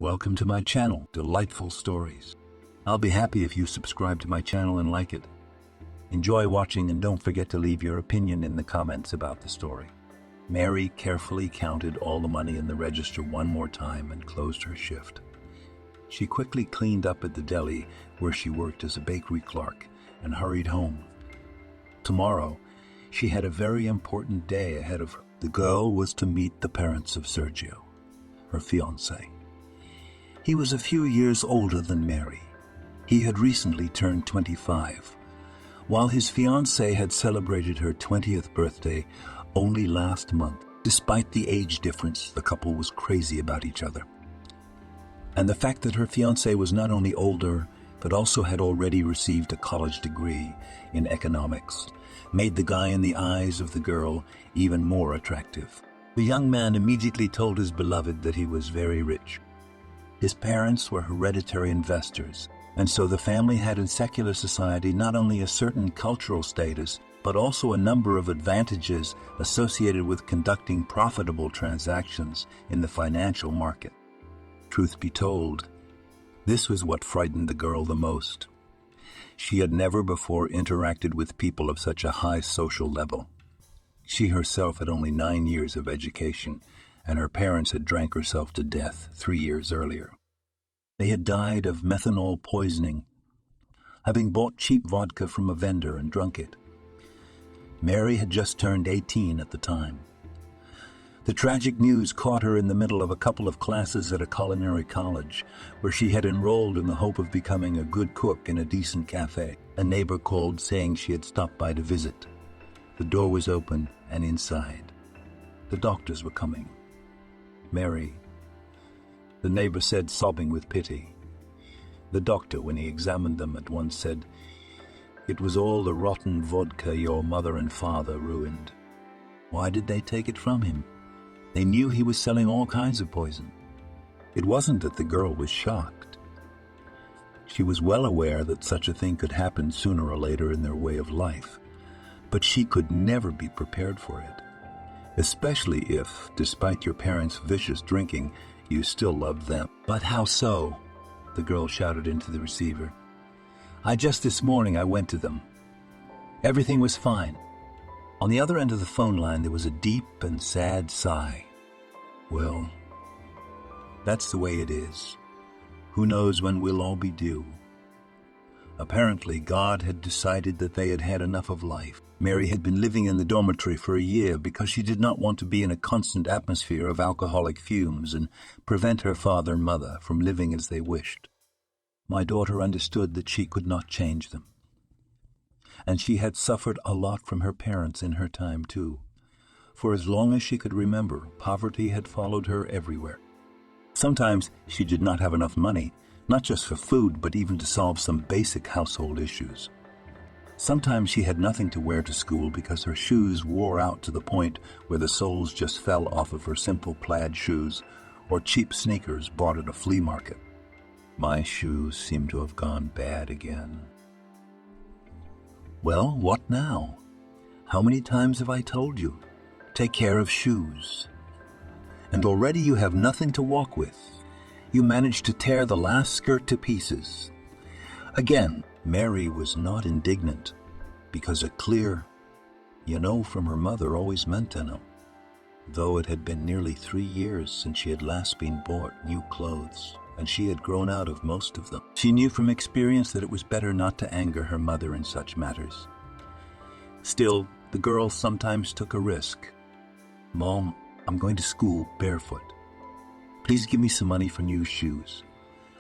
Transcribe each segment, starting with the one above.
Welcome to my channel, Delightful Stories. I'll be happy if you subscribe to my channel and like it. Enjoy watching and don't forget to leave your opinion in the comments about the story. Mary carefully counted all the money in the register one more time and closed her shift. She quickly cleaned up at the deli where she worked as a bakery clerk and hurried home. Tomorrow, she had a very important day ahead of her. The girl was to meet the parents of Sergio, her fiancé. He was a few years older than Mary. He had recently turned 25, while his fiancée had celebrated her 20th birthday only last month. Despite the age difference, the couple was crazy about each other. And the fact that her fiancé was not only older, but also had already received a college degree in economics, made the guy in the eyes of the girl even more attractive. The young man immediately told his beloved that he was very rich. His parents were hereditary investors, and so the family had in secular society not only a certain cultural status, but also a number of advantages associated with conducting profitable transactions in the financial market. Truth be told, this was what frightened the girl the most. She had never before interacted with people of such a high social level. She herself had only 9 years of education, and her parents had drank herself to death 3 years earlier. They had died of methanol poisoning, having bought cheap vodka from a vendor and drunk it. Mary had just turned 18 at the time. The tragic news caught her in the middle of a couple of classes at a culinary college, where she had enrolled in the hope of becoming a good cook in a decent cafe. A neighbor called saying she had stopped by to visit. The door was open, and inside, the doctors were coming. Mary, the neighbor said, sobbing with pity. The doctor, when he examined them, at once said, "It was all the rotten vodka your mother and father ruined." Why did they take it from him? They knew he was selling all kinds of poison. It wasn't that the girl was shocked. She was well aware that such a thing could happen sooner or later in their way of life, but she could never be prepared for it, especially if, despite your parents' vicious drinking, you still loved them. "But how so?" the girl shouted into the receiver. Just this morning I went to them. Everything was fine." On the other end of the phone line there was a deep and sad sigh. "Well, that's the way it is. Who knows when we'll all be due?" Apparently, God had decided that they had had enough of life. Mary had been living in the dormitory for a year because she did not want to be in a constant atmosphere of alcoholic fumes and prevent her father and mother from living as they wished. My daughter understood that she could not change them. And she had suffered a lot from her parents in her time, too. For as long as she could remember, poverty had followed her everywhere. Sometimes she did not have enough money, not just for food, but even to solve some basic household issues. Sometimes she had nothing to wear to school because her shoes wore out to the point where the soles just fell off of her simple plaid shoes or cheap sneakers bought at a flea market. My shoes seem to have gone bad again. Well, what now? How many times have I told you? Take care of shoes. And already you have nothing to walk with. You managed to tear the last skirt to pieces. Again, Mary was not indignant, because a clear, from her mother always meant to know. Though it had been nearly 3 years since she had last been bought new clothes, and she had grown out of most of them. She knew from experience that it was better not to anger her mother in such matters. Still, the girl sometimes took a risk. "Mom, I'm going to school barefoot. Please give me some money for new shoes.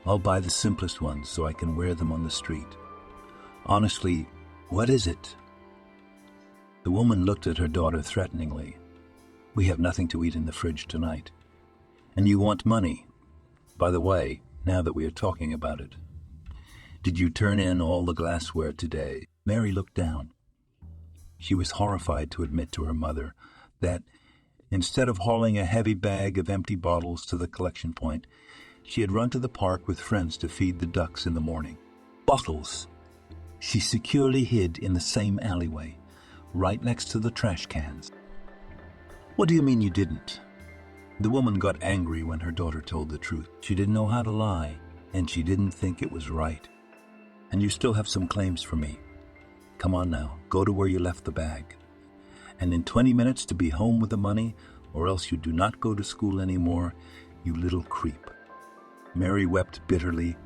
I'll buy the simplest ones so I can wear them on the street. Honestly, what is it?" The woman looked at her daughter threateningly. "We have nothing to eat in the fridge tonight. And you want money. By the way, now that we are talking about it, did you turn in all the glassware today?" Mary looked down. She was horrified to admit to her mother that, instead of hauling a heavy bag of empty bottles to the collection point, she had run to the park with friends to feed the ducks in the morning. Bottles she securely hid in the same alleyway, right next to the trash cans. "What do you mean you didn't?" The woman got angry when her daughter told the truth. She didn't know how to lie, and she didn't think it was right. And you still have some claims for me. Come on now, go to where you left the bag. And in 20 minutes to be home with the money, or else you do not go to school anymore, you little creep. Mary wept bitterly,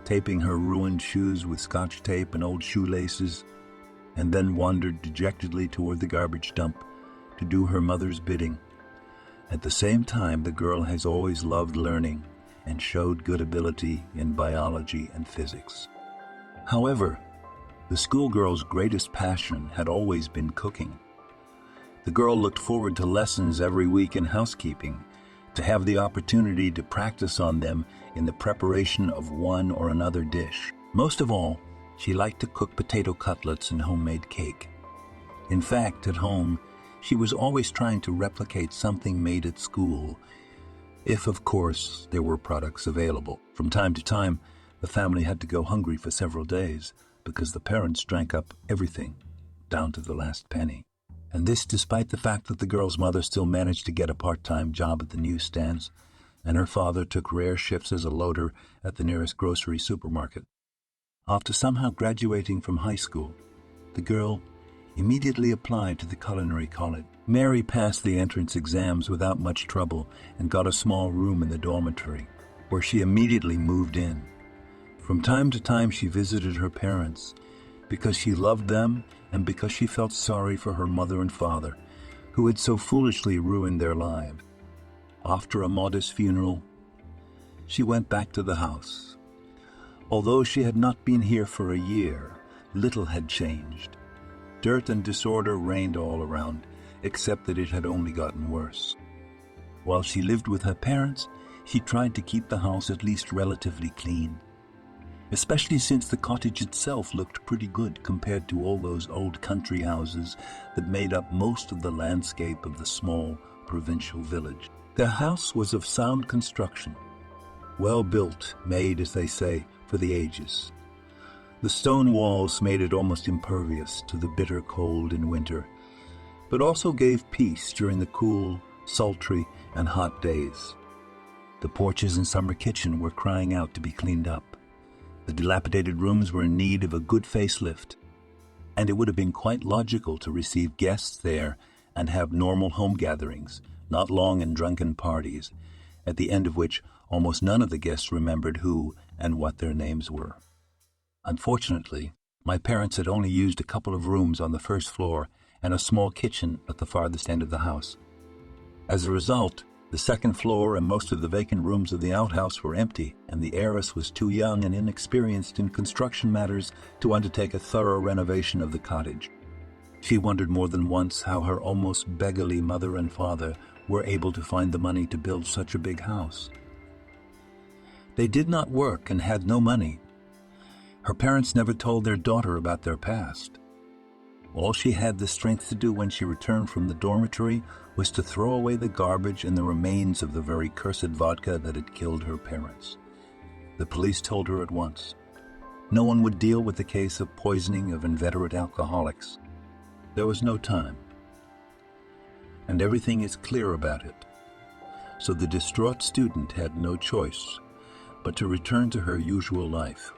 taping her ruined shoes with scotch tape and old shoelaces, and then wandered dejectedly toward the garbage dump to do her mother's bidding. At the same time, the girl has always loved learning and showed good ability in biology and physics. However, the schoolgirl's greatest passion had always been cooking. The girl looked forward to lessons every week in housekeeping, to have the opportunity to practice on them in the preparation of one or another dish. Most of all, she liked to cook potato cutlets and homemade cake. In fact, at home, she was always trying to replicate something made at school, if, of course, there were products available. From time to time, the family had to go hungry for several days because the parents drank up everything, down to the last penny. And this despite the fact that the girl's mother still managed to get a part-time job at the newsstands, and her father took rare shifts as a loader at the nearest grocery supermarket. After somehow graduating from high school, the girl immediately applied to the culinary college. Mary passed the entrance exams without much trouble and got a small room in the dormitory, where she immediately moved in. From time to time she visited her parents, because she loved them and because she felt sorry for her mother and father, who had so foolishly ruined their lives. After a modest funeral, she went back to the house. Although she had not been here for a year, little had changed. Dirt and disorder reigned all around, except that it had only gotten worse. While she lived with her parents, she tried to keep the house at least relatively clean, especially since the cottage itself looked pretty good compared to all those old country houses that made up most of the landscape of the small provincial village. The house was of sound construction, well built, made, as they say, for the ages. The stone walls made it almost impervious to the bitter cold in winter, but also gave peace during the cool, sultry, and hot days. The porches and summer kitchen were crying out to be cleaned up. The dilapidated rooms were in need of a good facelift, and it would have been quite logical to receive guests there and have normal home gatherings, not long and drunken parties, at the end of which almost none of the guests remembered who and what their names were. Unfortunately, my parents had only used a couple of rooms on the first floor and a small kitchen at the farthest end of the house. As a result, the second floor and most of the vacant rooms of the outhouse were empty, and the heiress was too young and inexperienced in construction matters to undertake a thorough renovation of the cottage. She wondered more than once how her almost beggarly mother and father were able to find the money to build such a big house. They did not work and had no money. Her parents never told their daughter about their past. All she had the strength to do when she returned from the dormitory was to throw away the garbage and the remains of the very cursed vodka that had killed her parents. The police told her at once. No one would deal with the case of poisoning of inveterate alcoholics. There was no time. And everything is clear about it. So the distraught student had no choice but to return to her usual life.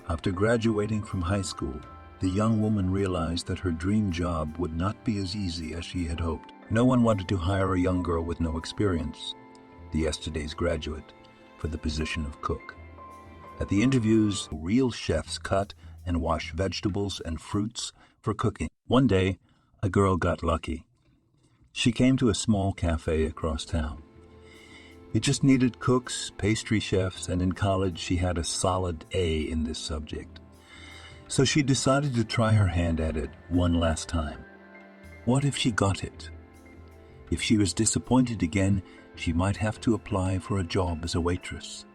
After graduating from high school, the young woman realized that her dream job would not be as easy as she had hoped. No one wanted to hire a young girl with no experience, the yesterday's graduate, for the position of cook. At the interviews, real chefs cut and wash vegetables and fruits for cooking. One day, a girl got lucky. She came to a small cafe across town. It just needed cooks, pastry chefs, and in college she had a solid A in this subject. So she decided to try her hand at it one last time. What if she got it? If she was disappointed again, she might have to apply for a job as a waitress.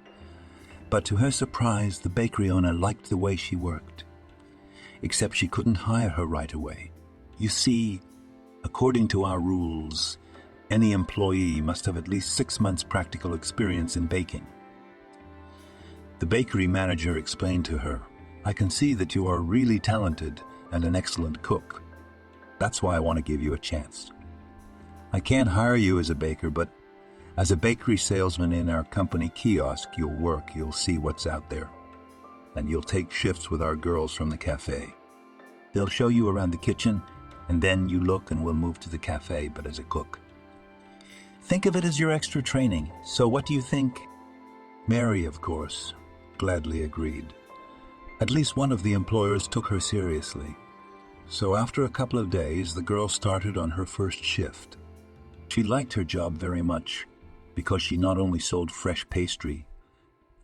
But to her surprise, the bakery owner liked the way she worked. Except she couldn't hire her right away. You see, according to our rules, any employee must have at least 6 months practical experience in baking. The bakery manager explained to her, "I can see that you are really talented and an excellent cook. That's why I want to give you a chance. I can't hire you as a baker, but As a bakery salesman in our company kiosk, you'll see what's out there. And you'll take shifts with our girls from the cafe. They'll show you around the kitchen, and then you look and we'll move to the cafe, but as a cook. Think of it as your extra training. So what do you think? Mary, of course, gladly agreed. At least one of the employers took her seriously. So after a couple of days, the girl started on her first shift. She liked her job very much because she not only sold fresh pastry,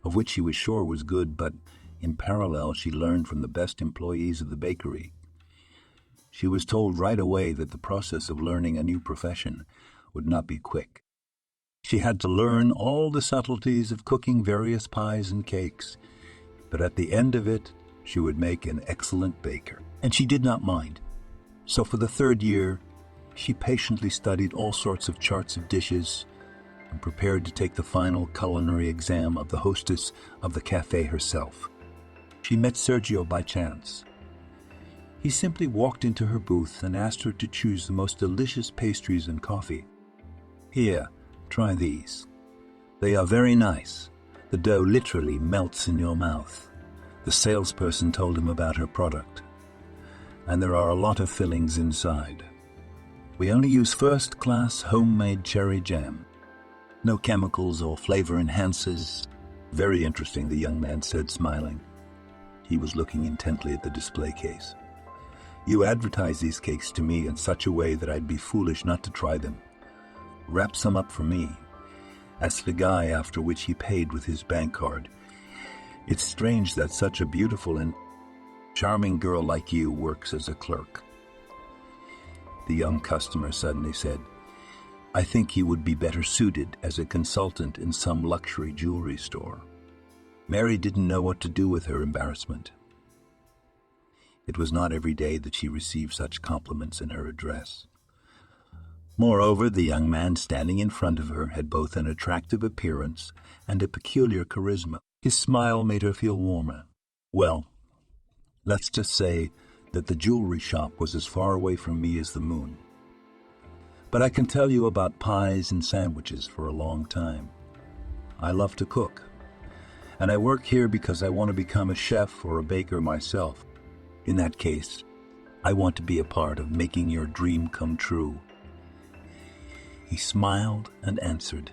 of which she was sure was good, but in parallel she learned from the best employees of the bakery. She was told right away that the process of learning a new profession would not be quick. She had to learn all the subtleties of cooking various pies and cakes, but at the end of it, she would make an excellent baker. And she did not mind. So for the 3rd year, she patiently studied all sorts of charts of dishes and prepared to take the final culinary exam of the hostess of the cafe herself. She met Sergio by chance. He simply walked into her booth and asked her to choose the most delicious pastries and coffee. Here, try these. They are very nice. The dough literally melts in your mouth. The salesperson told him about her product. And there are a lot of fillings inside. We only use first-class homemade cherry jam. No chemicals or flavor enhancers. Very interesting, the young man said, smiling. He was looking intently at the display case. You advertise these cakes to me in such a way that I'd be foolish not to try them. Wrap some up for me, asked the guy, after which he paid with his bank card. It's strange that such a beautiful and charming girl like you works as a clerk. The young customer suddenly said, I think you would be better suited as a consultant in some luxury jewelry store. Mary didn't know what to do with her embarrassment. It was not every day that she received such compliments in her address. Moreover, the young man standing in front of her had both an attractive appearance and a peculiar charisma. His smile made her feel warmer. Well, let's just say that the jewelry shop was as far away from me as the moon. But I can tell you about pies and sandwiches for a long time. I love to cook, and I work here because I want to become a chef or a baker myself. In that case, I want to be a part of making your dream come true. He smiled and answered,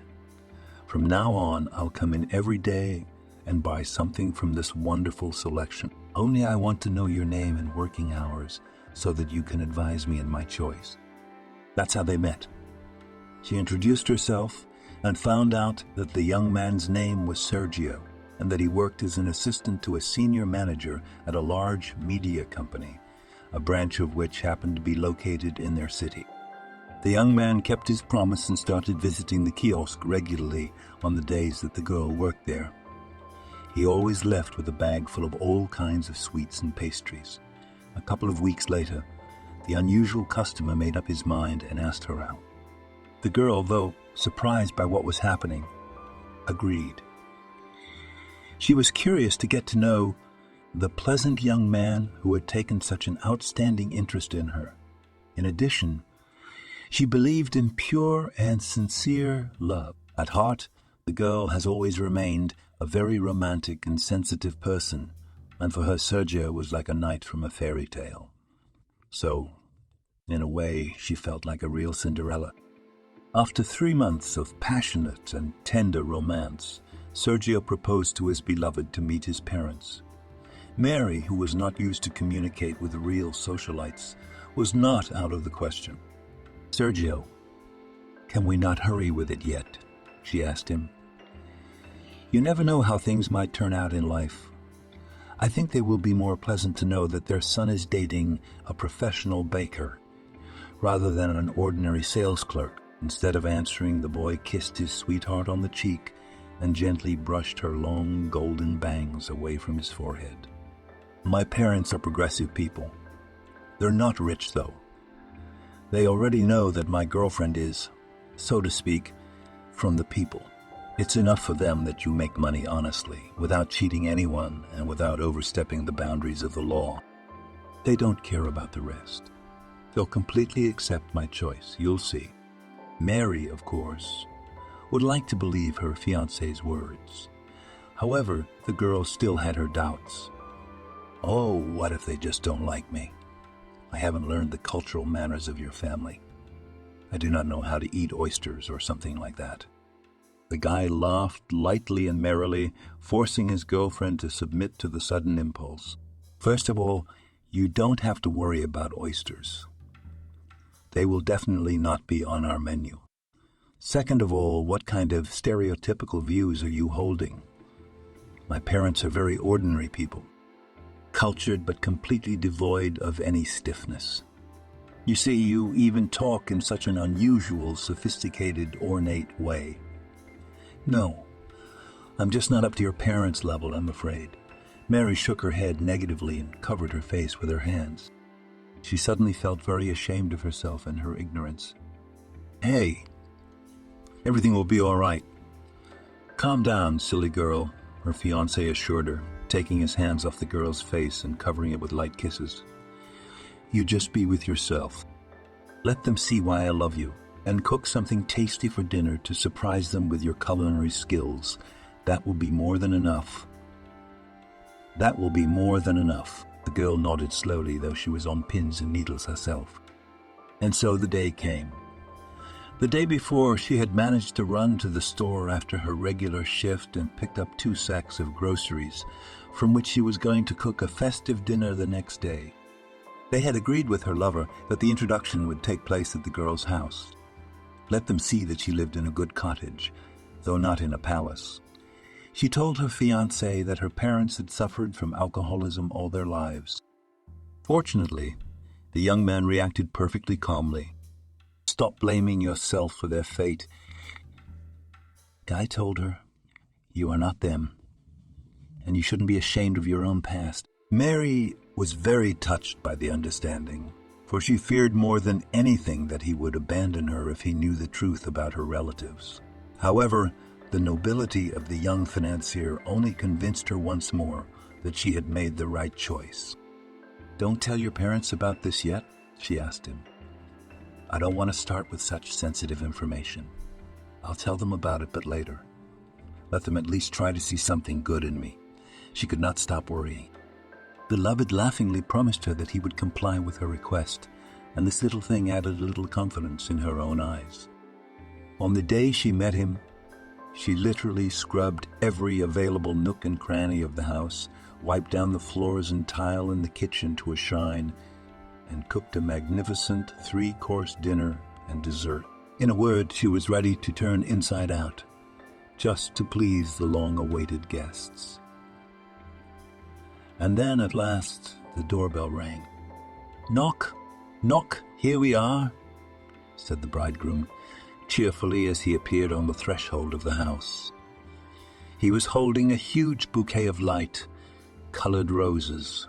From now on, I'll come in every day and buy something from this wonderful selection. Only I want to know your name and working hours so that you can advise me in my choice. That's how they met. She introduced herself and found out that the young man's name was Sergio and that he worked as an assistant to a senior manager at a large media company, a branch of which happened to be located in their city. The young man kept his promise and started visiting the kiosk regularly on the days that the girl worked there. He always left with a bag full of all kinds of sweets and pastries. A couple of weeks later, the unusual customer made up his mind and asked her out. The girl, though surprised by what was happening, agreed. She was curious to get to know the pleasant young man who had taken such an outstanding interest in her. In addition, she believed in pure and sincere love. At heart, the girl has always remained a very romantic and sensitive person, and for her Sergio was like a knight from a fairy tale. So, in a way, she felt like a real Cinderella. After 3 months of passionate and tender romance, Sergio proposed to his beloved to meet his parents. Mary, who was not used to communicate with real socialites, was not out of the question. Sergio, can we not hurry with it yet? She asked him. You never know how things might turn out in life. I think they will be more pleasant to know that their son is dating a professional baker, rather than an ordinary sales clerk. Instead of answering, the boy kissed his sweetheart on the cheek and gently brushed her long golden bangs away from his forehead. My parents are progressive people. They're not rich, though. They already know that my girlfriend is, so to speak, from the people. It's enough for them that you make money honestly, without cheating anyone and without overstepping the boundaries of the law. They don't care about the rest. They'll completely accept my choice, you'll see. Mary, of course, would like to believe her fiancé's words. However, the girl still had her doubts. Oh, what if they just don't like me? I haven't learned the cultural manners of your family. I do not know how to eat oysters or something like that. The guy laughed lightly and merrily, forcing his girlfriend to submit to the sudden impulse. First of all, you don't have to worry about oysters. They will definitely not be on our menu. Second of all, what kind of stereotypical views are you holding? My parents are very ordinary people, cultured but completely devoid of any stiffness. You see, you even talk in such an unusual, sophisticated, ornate way. No, I'm just not up to your parents' level, I'm afraid. Mary shook her head negatively and covered her face with her hands. She suddenly felt very ashamed of herself and her ignorance. Hey, everything will be all right. Calm down, silly girl, her fiancé assured her, taking his hands off the girl's face and covering it with light kisses. You just be with yourself. Let them see why I love you, and cook something tasty for dinner to surprise them with your culinary skills. That will be more than enough. That will be more than enough. The girl nodded slowly, though she was on pins and needles herself. And so the day came. The day before, she had managed to run to the store after her regular shift and picked up 2 sacks of groceries, from which she was going to cook a festive dinner the next day. They had agreed with her lover that the introduction would take place at the girl's house. Let them see that she lived in a good cottage, though not in a palace. She told her fiancé that her parents had suffered from alcoholism all their lives. Fortunately, the young man reacted perfectly calmly. Stop blaming yourself for their fate. Guy told her, you are not them, and you shouldn't be ashamed of your own past. Mary was very touched by the understanding, for she feared more than anything that he would abandon her if he knew the truth about her relatives. However, the nobility of the young financier only convinced her once more that she had made the right choice. Don't tell your parents about this yet, she asked him. I don't want to start with such sensitive information. I'll tell them about it, but later. Let them at least try to see something good in me. She could not stop worrying. Beloved laughingly promised her that he would comply with her request, and this little thing added a little confidence in her own eyes. On the day she met him, she literally scrubbed every available nook and cranny of the house, wiped down the floors and tile in the kitchen to a shine, and cooked a magnificent 3-course dinner and dessert. In a word, she was ready to turn inside out, just to please the long-awaited guests. And then, at last, the doorbell rang. Knock, knock, here we are, said the bridegroom, cheerfully as he appeared on the threshold of the house. He was holding a huge bouquet of light, colored roses.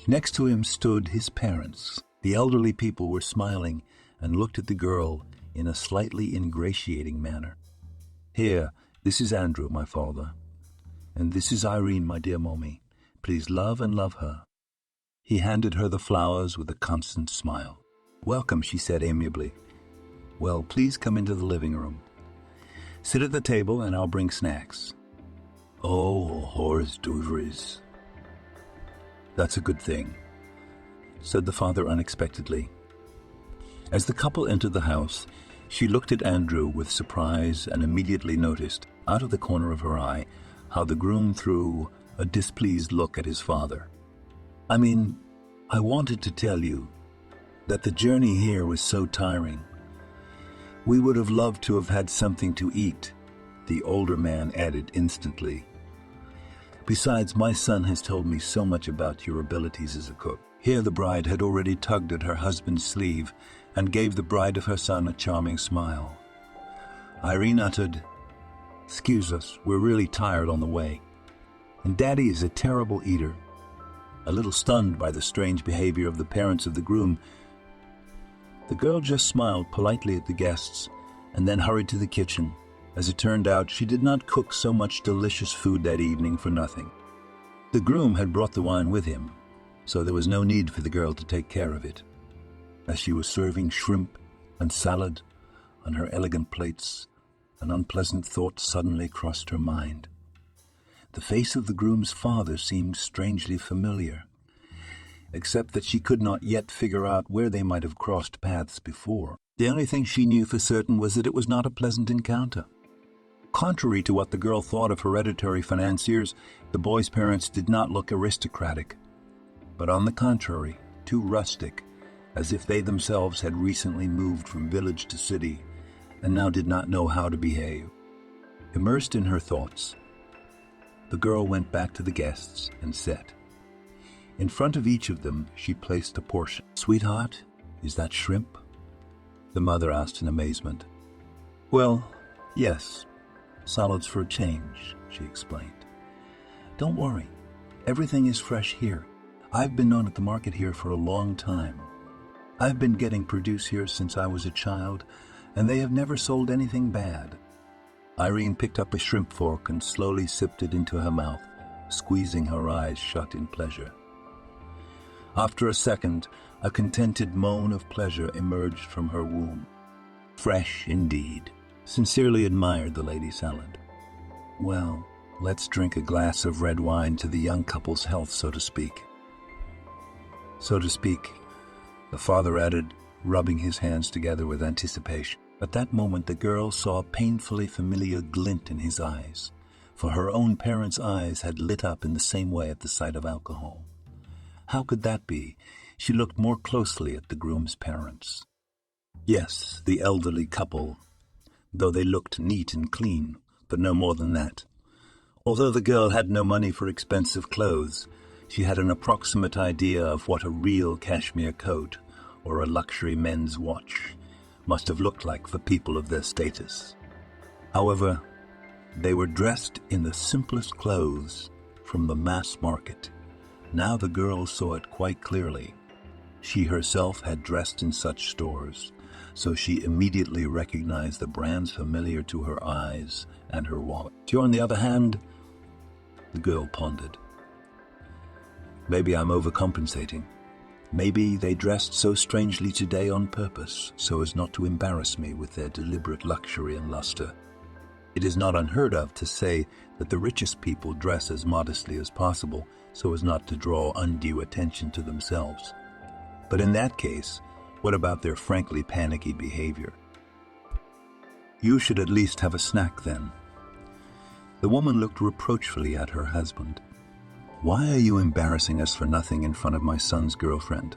Next to him stood his parents. The elderly people were smiling and looked at the girl in a slightly ingratiating manner. Here, this is Andrew, my father, and this is Irene, my dear mommy. Please love and love her. He handed her the flowers with a constant smile. Welcome, she said amiably. Well, please come into the living room. Sit at the table and I'll bring snacks. Oh, hors d'oeuvres. That's a good thing, said the father unexpectedly. As the couple entered the house, she looked at Andrew with surprise and immediately noticed, out of the corner of her eye, how the groom threw a displeased look at his father. I wanted to tell you that the journey here was so tiring. We would have loved to have had something to eat, the older man added instantly. Besides, my son has told me so much about your abilities as a cook. Here the bride had already tugged at her husband's sleeve and gave the bride of her son a charming smile. Irene uttered, Excuse us, we're really tired on the way. And Daddy is a terrible eater. A little stunned by the strange behavior of the parents of the groom, the girl just smiled politely at the guests and then hurried to the kitchen. As it turned out, she did not cook so much delicious food that evening for nothing. The groom had brought the wine with him, so there was no need for the girl to take care of it. As she was serving shrimp and salad on her elegant plates, An unpleasant thought suddenly crossed her mind. The face of the groom's father seemed strangely familiar, except that she could not yet figure out where they might have crossed paths before. The only thing she knew for certain was that it was not a pleasant encounter. Contrary to what the girl thought of hereditary financiers, the boy's parents did not look aristocratic, but on the contrary, too rustic, as if they themselves had recently moved from village to city and now did not know how to behave. Immersed in her thoughts, the girl went back to the guests and sat. In front of each of them, she placed a portion. "Sweetheart, is that shrimp?" the mother asked in amazement. "Well, yes. Solids for a change," she explained. "Don't worry. Everything is fresh here. I've been known at the market here for a long time. I've been getting produce here since I was a child, and they have never sold anything bad." Irene picked up a shrimp fork and slowly sipped it into her mouth, squeezing her eyes shut in pleasure. After a second, a contented moan of pleasure emerged from her womb. "Fresh indeed," sincerely admired the lady salad. "Well, let's drink a glass of red wine to the young couple's health, so to speak." "So to speak," the father added, rubbing his hands together with anticipation. At that moment the girl saw a painfully familiar glint in his eyes, for her own parents' eyes had lit up in the same way at the sight of alcohol. How could that be? She looked more closely at the groom's parents. Yes, the elderly couple, though they looked neat and clean, but no more than that. Although the girl had no money for expensive clothes, she had an approximate idea of what a real cashmere coat or a luxury men's watch must have looked like for people of their status. However, they were dressed in the simplest clothes from the mass market. Now the girl saw it quite clearly. She herself had dressed in such stores, so she immediately recognized the brands familiar to her eyes and her wallet. She, on the other hand, the girl pondered. Maybe I'm overcompensating. Maybe they dressed so strangely today on purpose, so as not to embarrass me with their deliberate luxury and luster. It is not unheard of to say that the richest people dress as modestly as possible, so as not to draw undue attention to themselves. But in that case, what about their frankly panicky behavior? "You should at least have a snack then." The woman looked reproachfully at her husband. "Why are you embarrassing us for nothing in front of my son's girlfriend?"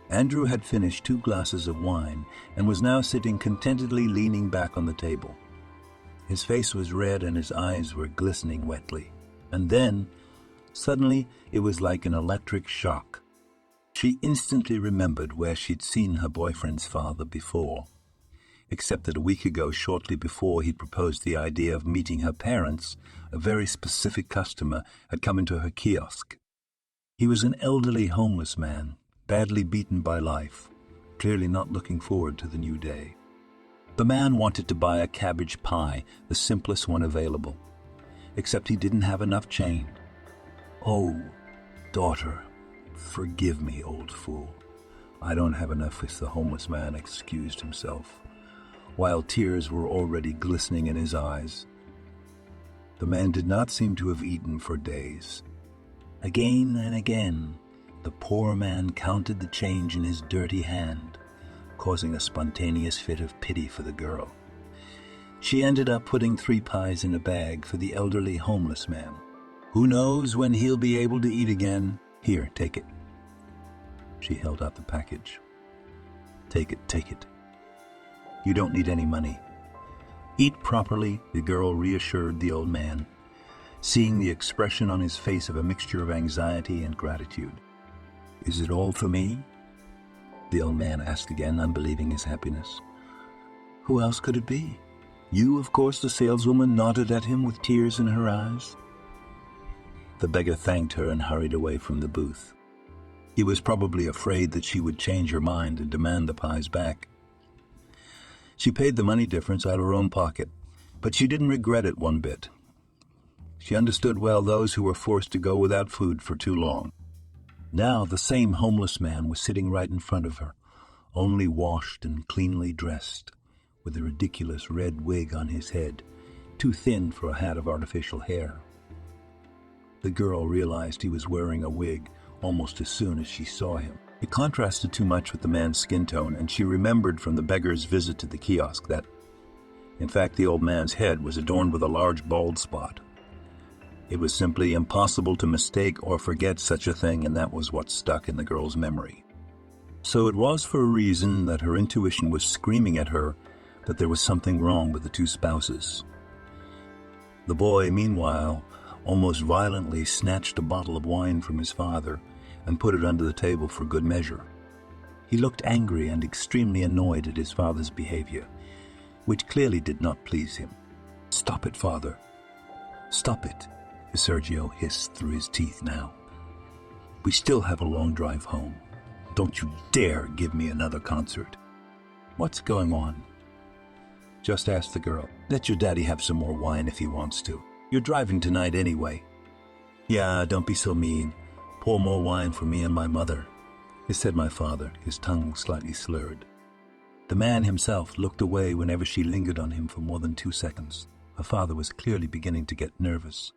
Andrew had finished 2 glasses of wine and was now sitting contentedly leaning back on the table. His face was red and his eyes were glistening wetly. And then, suddenly, it was like an electric shock. She instantly remembered where she'd seen her boyfriend's father before, except that a week ago, shortly before he proposed the idea of meeting her parents, a very specific customer had come into her kiosk. He was an elderly homeless man, badly beaten by life, clearly not looking forward to the new day. The man wanted to buy a cabbage pie, the simplest one available, except he didn't have enough change. "Oh, daughter, forgive me, old fool. I don't have enough," the homeless man excused himself, while tears were already glistening in his eyes. The man did not seem to have eaten for days. Again and again, the poor man counted the change in his dirty hand, causing a spontaneous fit of pity for the girl. She ended up putting 3 pies in a bag for the elderly homeless man. "Who knows when he'll be able to eat again? Here, take it." She held out the package. Take it. You don't need any money. Eat properly," the girl reassured the old man, seeing the expression on his face of a mixture of anxiety and gratitude. "Is it all for me?" the old man asked again, unbelieving his happiness. "Who else could it be? You, of course," the saleswoman nodded at him with tears in her eyes. The beggar thanked her and hurried away from the booth. He was probably afraid that she would change her mind and demand the pies back. She paid the money difference out of her own pocket, but she didn't regret it one bit. She understood well those who were forced to go without food for too long. Now the same homeless man was sitting right in front of her, only washed and cleanly dressed, with a ridiculous red wig on his head, too thin for a hat of artificial hair. The girl realized he was wearing a wig almost as soon as she saw him. It contrasted too much with the man's skin tone, and she remembered from the beggar's visit to the kiosk that, in fact, the old man's head was adorned with a large bald spot. It was simply impossible to mistake or forget such a thing, and that was what stuck in the girl's memory. So it was for a reason that her intuition was screaming at her that there was something wrong with the two spouses. The boy, meanwhile, almost violently snatched a bottle of wine from his father and put it under the table for good measure. He looked angry and extremely annoyed at his father's behavior, which clearly did not please him. "Stop it, father. Stop it," Sergio hissed through his teeth now. "We still have a long drive home. Don't you dare give me another concert." "What's going on?" just asked the girl. "Let your daddy have some more wine if he wants to. You're driving tonight anyway." "Yeah, don't be so mean. Pour more wine for me and my mother," said my father, his tongue slightly slurred. The man himself looked away whenever she lingered on him for more than 2 seconds. Her father was clearly beginning to get nervous.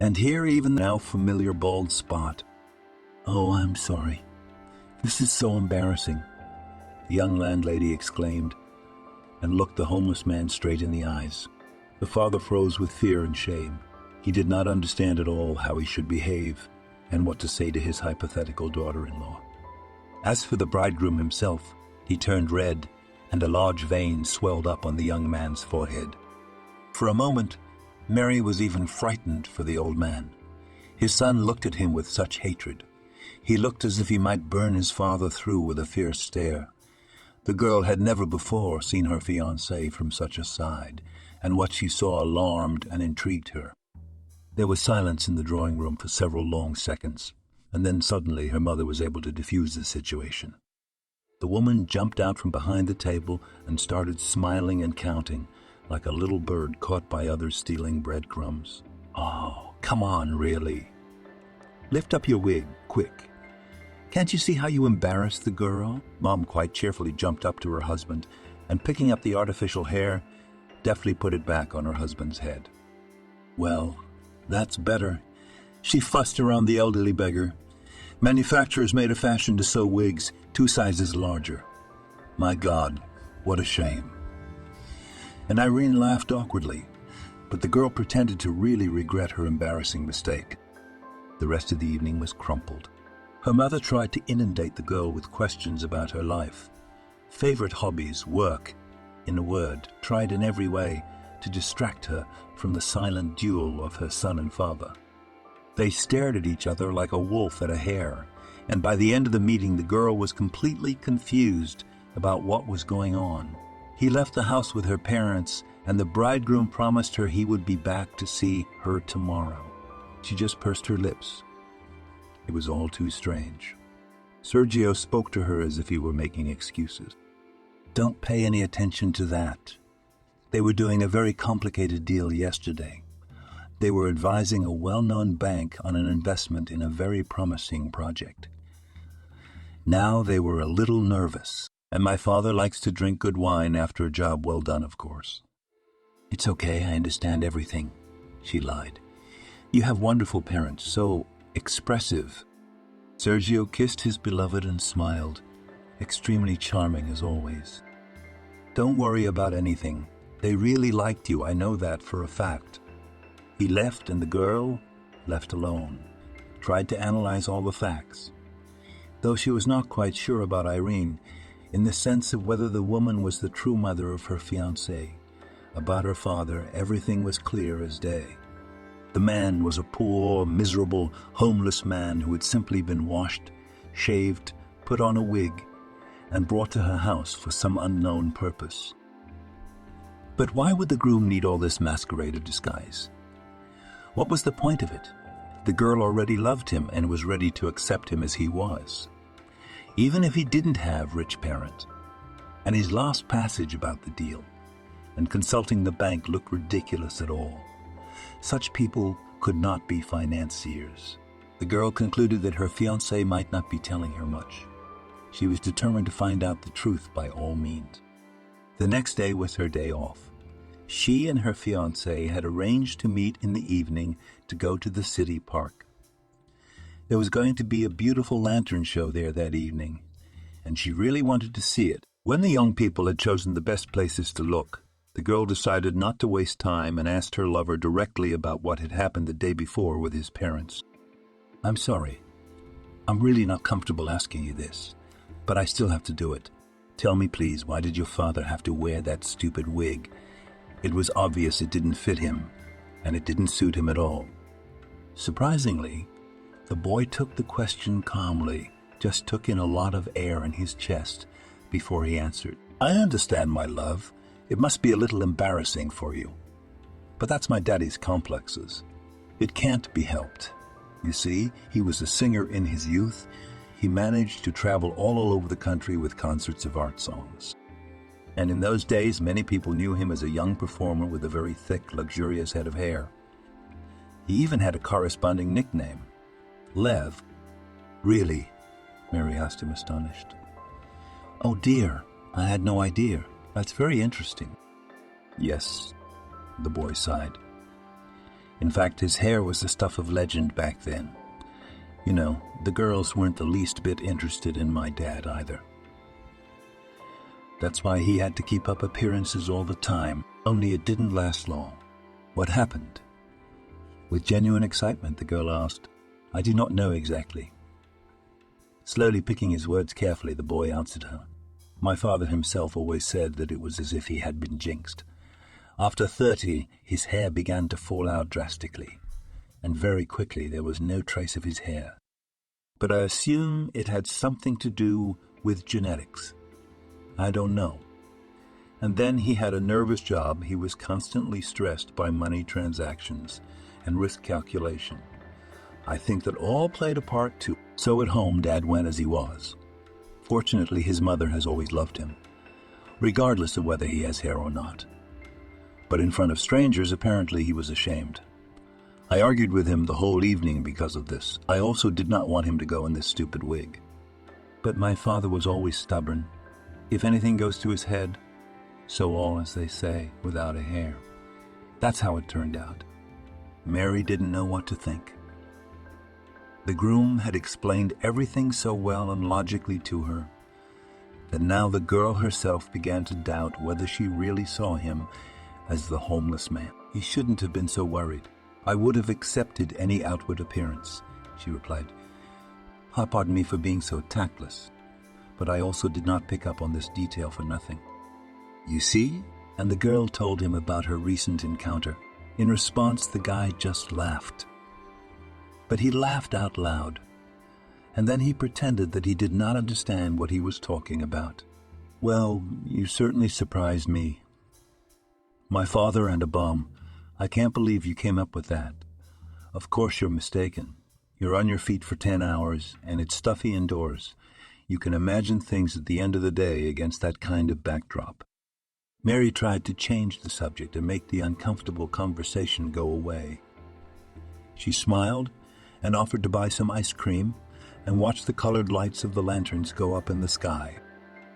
And here even now familiar bald spot. "Oh, I'm sorry. This is so embarrassing," the young landlady exclaimed, and looked the homeless man straight in the eyes. The father froze with fear and shame. He did not understand at all how he should behave and what to say to his hypothetical daughter-in-law. As for the bridegroom himself, he turned red, and a large vein swelled up on the young man's forehead. For a moment, Mary was even frightened for the old man. His son looked at him with such hatred. He looked as if he might burn his father through with a fierce stare. The girl had never before seen her fiancé from such a side, and what she saw alarmed and intrigued her. There was silence in the drawing room for several long seconds, and then suddenly her mother was able to defuse the situation. The woman jumped out from behind the table and started smiling and counting, like a little bird caught by others stealing breadcrumbs. "Oh, come on, really. Lift up your wig, quick. Can't you see how you embarrassed the girl?" Mom quite cheerfully jumped up to her husband and, picking up the artificial hair, deftly put it back on her husband's head. "Well, that's better." She fussed around the elderly beggar. "Manufacturers made a fashion to sew wigs 2 sizes larger. My God, what a shame." And Irene laughed awkwardly, but the girl pretended to really regret her embarrassing mistake. The rest of the evening was crumpled. Her mother tried to inundate the girl with questions about her life. Favorite hobbies, work, in a word, tried in every way to distract her from the silent duel of her son and father. They stared at each other like a wolf at a hare, and by the end of the meeting the girl was completely confused about what was going on. He left the house with her parents, and the bridegroom promised her he would be back to see her tomorrow. She just pursed her lips. It was all too strange. Sergio spoke to her as if he were making excuses. "Don't pay any attention to that. They were doing a very complicated deal yesterday. They were advising a well-known bank on an investment in a very promising project. Now they were a little nervous, and my father likes to drink good wine after a job well done, of course." "It's okay, I understand everything," she lied. "You have wonderful parents, so expressive." Sergio kissed his beloved and smiled, extremely charming as always. "Don't worry about anything. They really liked you, I know that for a fact." He left, and the girl, left alone, tried to analyze all the facts. Though she was not quite sure about Irene, in the sense of whether the woman was the true mother of her fiancé. About her father, everything was clear as day. The man was a poor, miserable, homeless man who had simply been washed, shaved, put on a wig, and brought to her house for some unknown purpose. But why would the groom need all this masquerade of disguise? What was the point of it? The girl already loved him and was ready to accept him as he was, even if he didn't have rich parents. And his last passage about the deal and consulting the bank looked ridiculous at all. Such people could not be financiers. The girl concluded that her fiancé might not be telling her much. She was determined to find out the truth by all means. The next day was her day off. She and her fiancé had arranged to meet in the evening to go to the city park. There was going to be a beautiful lantern show there that evening, and she really wanted to see it. When the young people had chosen the best places to look, the girl decided not to waste time and asked her lover directly about what had happened the day before with his parents. "I'm sorry. I'm really not comfortable asking you this, but I still have to do it. Tell me, please, why did your father have to wear that stupid wig? It was obvious it didn't fit him, and it didn't suit him at all." Surprisingly, the boy took the question calmly, just took in a lot of air in his chest before he answered. "I understand, my love. It must be a little embarrassing for you. But that's my daddy's complexes. It can't be helped. You see, he was a singer in his youth. He managed to travel all over the country with concerts of art songs. And in those days, many people knew him as a young performer with a very thick, luxurious head of hair. He even had a corresponding nickname, Lev." "Really?" Mary asked him, astonished. "Oh dear, I had no idea. That's very interesting." "Yes," the boy sighed. "In fact, his hair was the stuff of legend back then. You know, the girls weren't the least bit interested in my dad either. That's why he had to keep up appearances all the time, only it didn't last long." "What happened?" With genuine excitement, the girl asked. "I do not know exactly." Slowly picking his words carefully, the boy answered her. "My father himself always said that it was as if he had been jinxed. After 30, his hair began to fall out drastically, and very quickly there was no trace of his hair. But I assume it had something to do with genetics. I don't know. And then he had a nervous job. He was constantly stressed by money transactions and risk calculation. I think that all played a part too. So at home, Dad went as he was. Fortunately, his mother has always loved him, regardless of whether he has hair or not. But in front of strangers, apparently he was ashamed. I argued with him the whole evening because of this. I also did not want him to go in this stupid wig. But my father was always stubborn. If anything goes to his head, so all, as they say, without a hair. That's how it turned out." Mary didn't know what to think. The groom had explained everything so well and logically to her that now the girl herself began to doubt whether she really saw him as the homeless man. "He shouldn't have been so worried. I would have accepted any outward appearance," she replied. "Pardon me for being so tactless, but I also did not pick up on this detail for nothing. You see?" And the girl told him about her recent encounter. In response, the guy just laughed. But he laughed out loud, and then he pretended that he did not understand what he was talking about. "Well, you certainly surprised me. My father and a bum. I can't believe you came up with that. Of course you're mistaken. You're on your feet for 10 hours, and it's stuffy indoors. You can imagine things at the end of the day against that kind of backdrop." Mary tried to change the subject and make the uncomfortable conversation go away. She smiled and offered to buy some ice cream and watch the colored lights of the lanterns go up in the sky.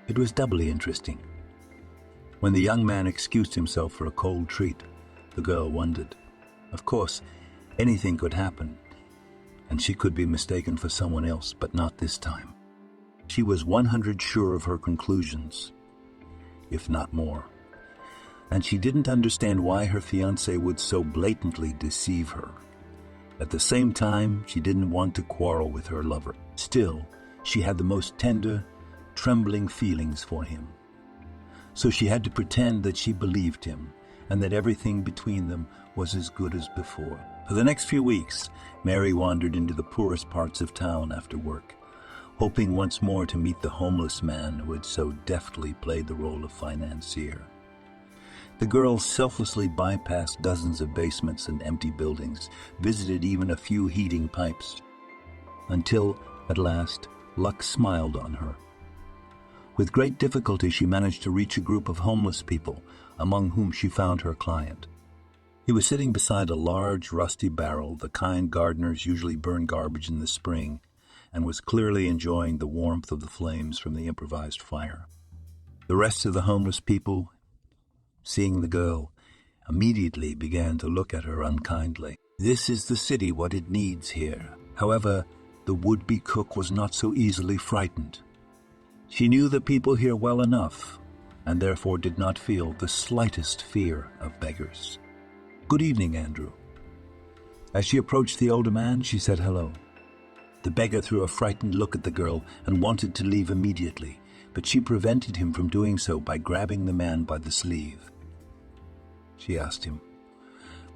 It was doubly interesting. When the young man excused himself for a cold treat, the girl wondered. Of course, anything could happen, and she could be mistaken for someone else, but not this time. She was 100% sure of her conclusions, if not more. And she didn't understand why her fiancé would so blatantly deceive her. At the same time, she didn't want to quarrel with her lover. Still, she had the most tender, trembling feelings for him. So she had to pretend that she believed him and that everything between them was as good as before. For the next few weeks, Mary wandered into the poorest parts of town after work, hoping once more to meet the homeless man who had so deftly played the role of financier. The girl selflessly bypassed dozens of basements and empty buildings, visited even a few heating pipes, until, at last, luck smiled on her. With great difficulty, she managed to reach a group of homeless people, among whom she found her client. He was sitting beside a large, rusty barrel, the kind gardeners usually burn garbage in the spring, and was clearly enjoying the warmth of the flames from the improvised fire. The rest of the homeless people seeing the girl, immediately began to look at her unkindly. This is the city, what it needs here. However, the would-be cook was not so easily frightened. She knew the people here well enough, and therefore did not feel the slightest fear of beggars. "Good evening, Andrew." As she approached the older man, she said hello. The beggar threw a frightened look at the girl and wanted to leave immediately, but she prevented him from doing so by grabbing the man by the sleeve. She asked him,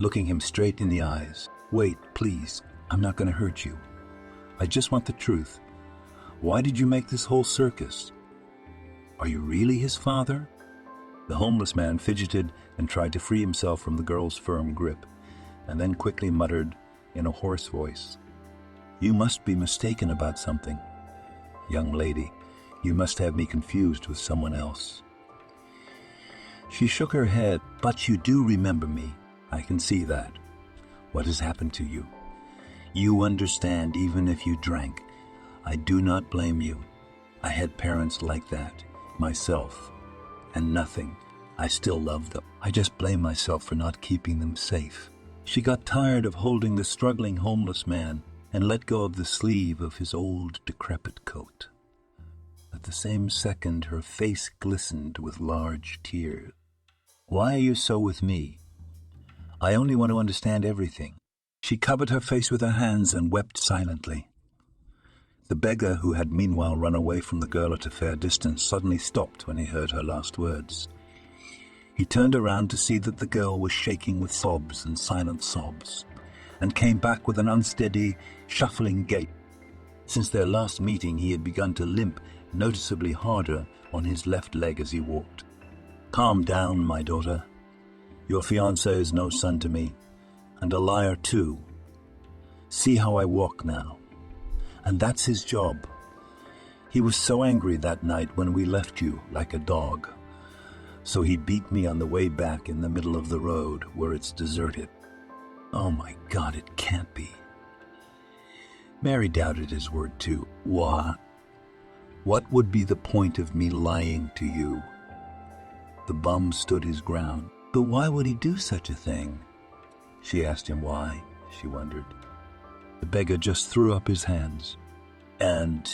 looking him straight in the eyes, "Wait, please, I'm not going to hurt you. I just want the truth. Why did you make this whole circus? Are you really his father?" The homeless man fidgeted and tried to free himself from the girl's firm grip, and then quickly muttered in a hoarse voice, "You must be mistaken about something. Young lady, you must have me confused with someone else." She shook her head. "But you do remember me. I can see that. What has happened to you? You understand even if you drank. I do not blame you. I had parents like that, myself, and nothing. I still love them. I just blame myself for not keeping them safe." She got tired of holding the struggling homeless man and let go of the sleeve of his old, decrepit coat. At the same second, her face glistened with large tears. "Why are you so with me? I only want to understand everything." She covered her face with her hands and wept silently. The beggar, who had meanwhile run away from the girl at a fair distance, suddenly stopped when he heard her last words. He turned around to see that the girl was shaking with sobs and silent sobs, and came back with an unsteady, shuffling gait. Since their last meeting, he had begun to limp noticeably harder on his left leg as he walked. "Calm down, my daughter. Your fiancé is no son to me, and a liar too. See how I walk now. And that's his job. He was so angry that night when we left you like a dog. So he beat me on the way back in the middle of the road where it's deserted." Oh my God, it can't be. Mary doubted his word too. What would be the point of me lying to you? The bum stood his ground. But why would he do such a thing? She asked him why, she wondered. The beggar just threw up his hands. "And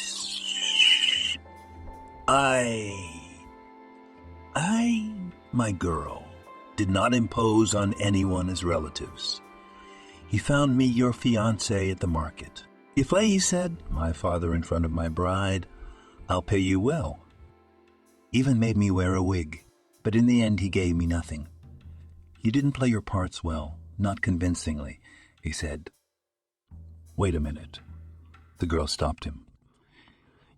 my girl, did not impose on anyone as relatives. He found me your fiancé at the market. If I, he said, my father in front of my bride, I'll pay you well. Even made me wear a wig, but in the end he gave me nothing. You didn't play your parts well, not convincingly," he said. "Wait a minute." The girl stopped him.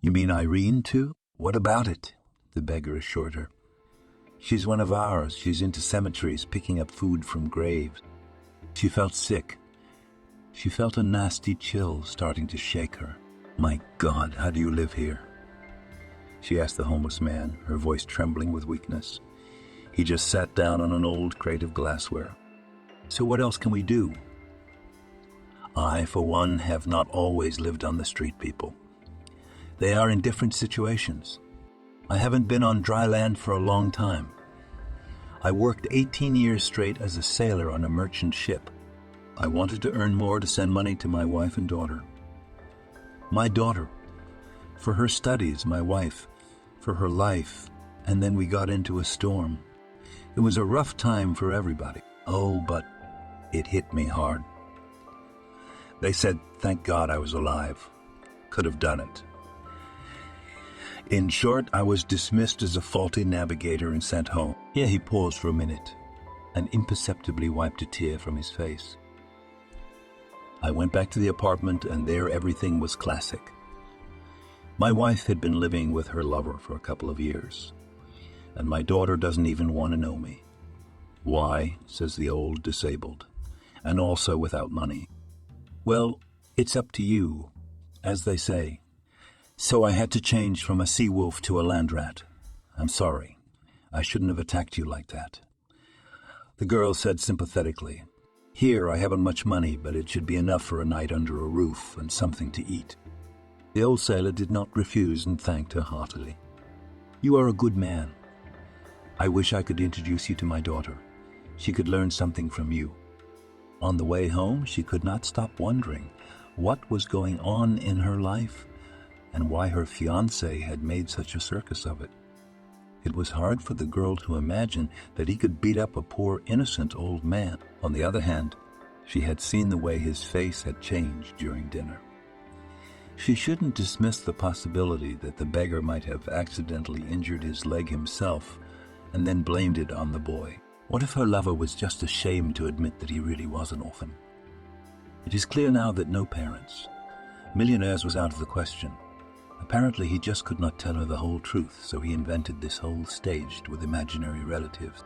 "You mean Irene, too? What about it?" the beggar assured her. "She's one of ours. She's into cemeteries, picking up food from graves." She felt sick. She felt a nasty chill starting to shake her. "My God, how do you live here?" she asked the homeless man, her voice trembling with weakness. He just sat down on an old crate of glassware. "So what else can we do?" "I, for one, have not always lived on the street people. They are in different situations. I haven't been on dry land for a long time. I worked 18 years straight as a sailor on a merchant ship. I wanted to earn more to send money to my wife and daughter. My daughter, for her studies, my wife, for her life, and then we got into a storm. It was a rough time for everybody. Oh, but it hit me hard. They said, thank God I was alive. Could have done it. In short, I was dismissed as a faulty navigator and sent home." Here he paused for a minute and imperceptibly wiped a tear from his face. "I went back to the apartment, and there everything was classic. My wife had been living with her lover for a couple of years, and my daughter doesn't even want to know me. Why, says the old disabled, and also without money. Well, it's up to you, as they say. So I had to change from a sea wolf to a land rat. I'm sorry. I shouldn't have attacked you like that." The girl said sympathetically, "Here I haven't much money, but it should be enough for a night under a roof and something to eat." The old sailor did not refuse and thanked her heartily. "You are a good man. I wish I could introduce you to my daughter. She could learn something from you." On the way home, she could not stop wondering what was going on in her life and why her fiancé had made such a circus of it. It was hard for the girl to imagine that he could beat up a poor, innocent old man. On the other hand, she had seen the way his face had changed during dinner. She shouldn't dismiss the possibility that the beggar might have accidentally injured his leg himself and then blamed it on the boy. What if her lover was just ashamed to admit that he really was an orphan? It is clear now that no parents. Millionaires was out of the question. Apparently he just could not tell her the whole truth, so he invented this whole staged with imaginary relatives.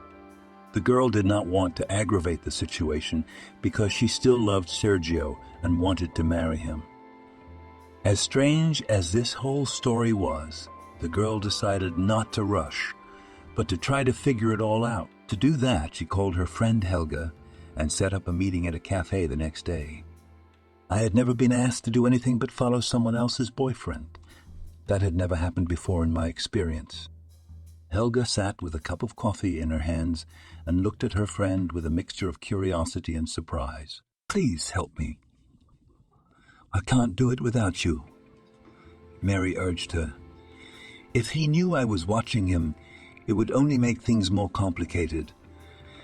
The girl did not want to aggravate the situation because she still loved Sergio and wanted to marry him. As strange as this whole story was, the girl decided not to rush, but to try to figure it all out. To do that, she called her friend Helga and set up a meeting at a cafe the next day. I had never been asked to do anything but follow someone else's boyfriend. That had never happened before in my experience. Helga sat with a cup of coffee in her hands and looked at her friend with a mixture of curiosity and surprise. "Please help me. I can't do it without you," Mary urged her. "If he knew I was watching him, it would only make things more complicated.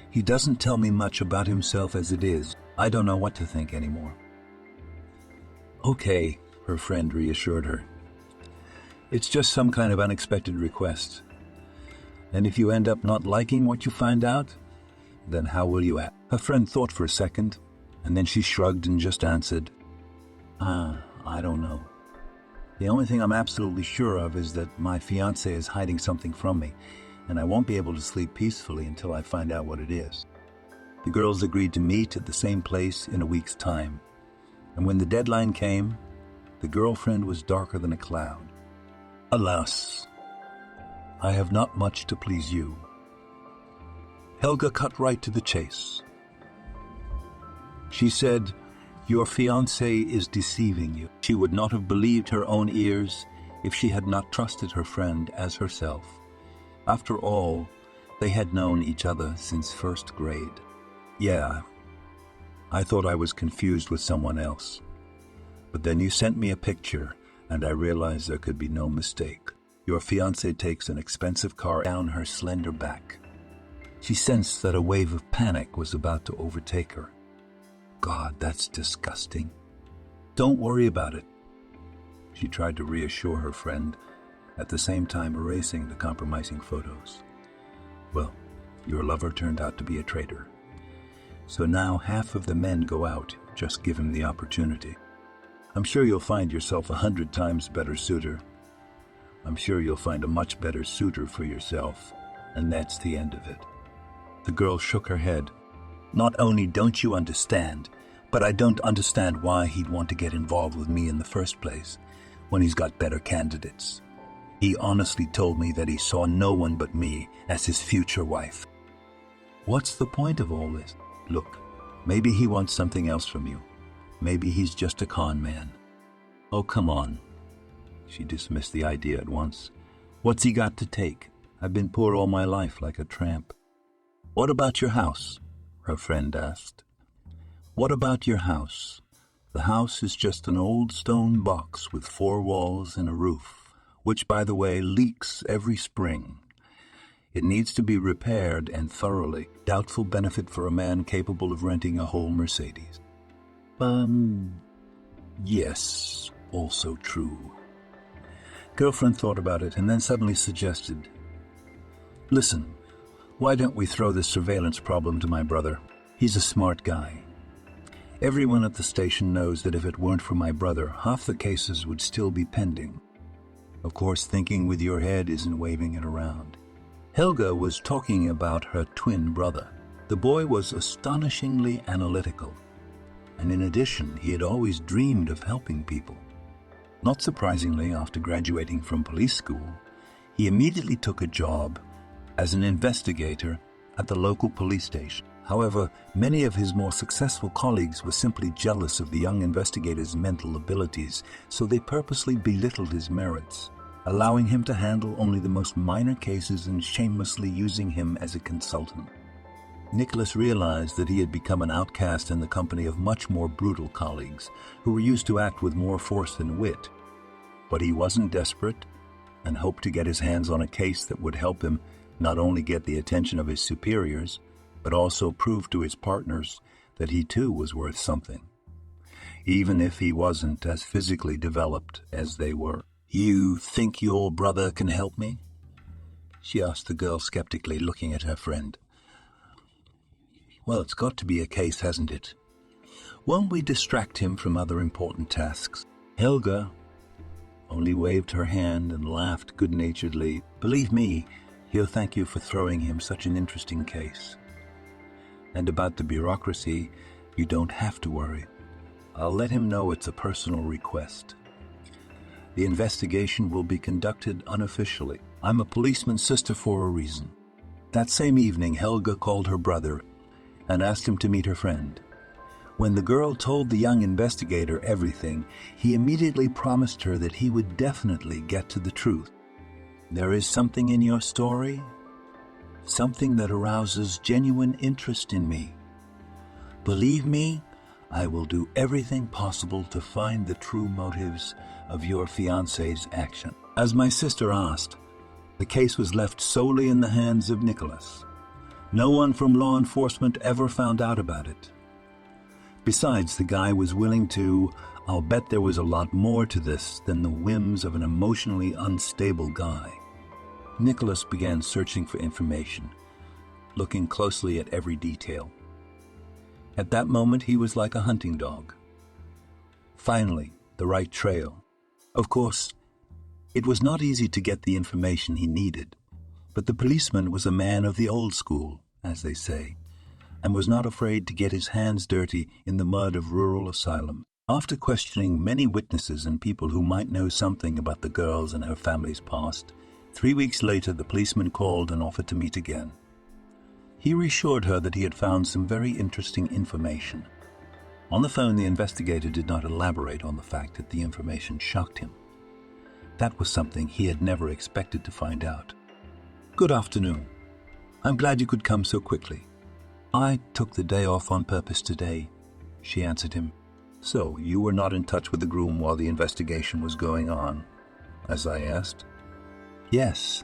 He doesn't tell me much about himself as it is. I don't know what to think anymore." "Okay," her friend reassured her. "It's just some kind of unexpected request. And if you end up not liking what you find out, then how will you act?" Her friend thought for a second, and then she shrugged and just answered, I don't know. The only thing I'm absolutely sure of is that my fiancé is hiding something from me, and I won't be able to sleep peacefully until I find out what it is." The girls agreed to meet at the same place in a week's time, and when the deadline came, the girlfriend was darker than a cloud. "Alas, I have not much to please you." Helga cut right to the chase. She said, "Your fiancé is deceiving you." She would not have believed her own ears if she had not trusted her friend as herself. After all, they had known each other since first grade. "Yeah, I thought I was confused with someone else. But then you sent me a picture, and I realized there could be no mistake. Your fiancé takes an expensive car down her slender back." She sensed that a wave of panic was about to overtake her. "God, that's disgusting." "Don't worry about it." She tried to reassure her friend, at the same time erasing the compromising photos. "Well, your lover turned out to be a traitor. So now half of the men go out, just give him the opportunity. I'm sure you'll find yourself 100 times better suitor. I'm sure you'll find a much better suitor for yourself, and that's the end of it." The girl shook her head. "Not only don't you understand, but I don't understand why he'd want to get involved with me in the first place, when he's got better candidates. He honestly told me that he saw no one but me as his future wife." "What's the point of all this? Look, maybe he wants something else from you. Maybe he's just a con man." "Oh, come on." She dismissed the idea at once. "What's he got to take? I've been poor all my life, like a tramp." "What about your house?" her friend asked. "What about your house? The house is just an old stone box with 4 walls and a roof, which, by the way, leaks every spring. It needs to be repaired and thoroughly. Doubtful benefit for a man capable of renting a whole Mercedes." Yes, also true." Girlfriend thought about it and then suddenly suggested, "Listen, why don't we throw this surveillance problem to my brother? He's a smart guy. Everyone at the station knows that if it weren't for my brother, half the cases would still be pending. Of course, thinking with your head isn't waving it around." Helga was talking about her twin brother. The boy was astonishingly analytical, and in addition, he had always dreamed of helping people. Not surprisingly, after graduating from police school, he immediately took a job as an investigator at the local police station. However, many of his more successful colleagues were simply jealous of the young investigator's mental abilities, so they purposely belittled his merits. allowing him to handle only the most minor cases and shamelessly using him as a consultant. Nicholas realized that he had become an outcast in the company of much more brutal colleagues who were used to act with more force than wit. But he wasn't desperate and hoped to get his hands on a case that would help him not only get the attention of his superiors, but also prove to his partners that he too was worth something, even if he wasn't as physically developed as they were. "You think your brother can help me?" she asked the girl skeptically, looking at her friend. "Well, it's got to be a case, hasn't it? Won't we distract him from other important tasks?" Helga only waved her hand and laughed good-naturedly. "Believe me, he'll thank you for throwing him such an interesting case. And about the bureaucracy, you don't have to worry. I'll let him know it's a personal request. The investigation will be conducted unofficially. I'm a policeman's sister for a reason." That same evening, Helga called her brother and asked him to meet her friend. When the girl told the young investigator everything, he immediately promised her that he would definitely get to the truth. "There is something in your story, something that arouses genuine interest in me. Believe me, I will do everything possible to find the true motives of your fiancé's action." As my sister asked, the case was left solely in the hands of Nicholas. No one from law enforcement ever found out about it. Besides, the guy was willing to. I'll bet there was a lot more to this than the whims of an emotionally unstable guy. Nicholas began searching for information, looking closely at every detail. At that moment, he was like a hunting dog. Finally, the right trail. Of course, it was not easy to get the information he needed, but the policeman was a man of the old school, as they say, and was not afraid to get his hands dirty in the mud of rural asylums. After questioning many witnesses and people who might know something about the girls and her family's past, 3 weeks later the policeman called and offered to meet again. He reassured her that he had found some very interesting information. On the phone, the investigator did not elaborate on the fact that the information shocked him. That was something he had never expected to find out. "Good afternoon. I'm glad you could come so quickly. I took the day off on purpose today," she answered him. "So, you were not in touch with the groom while the investigation was going on?" as I asked. "Yes,"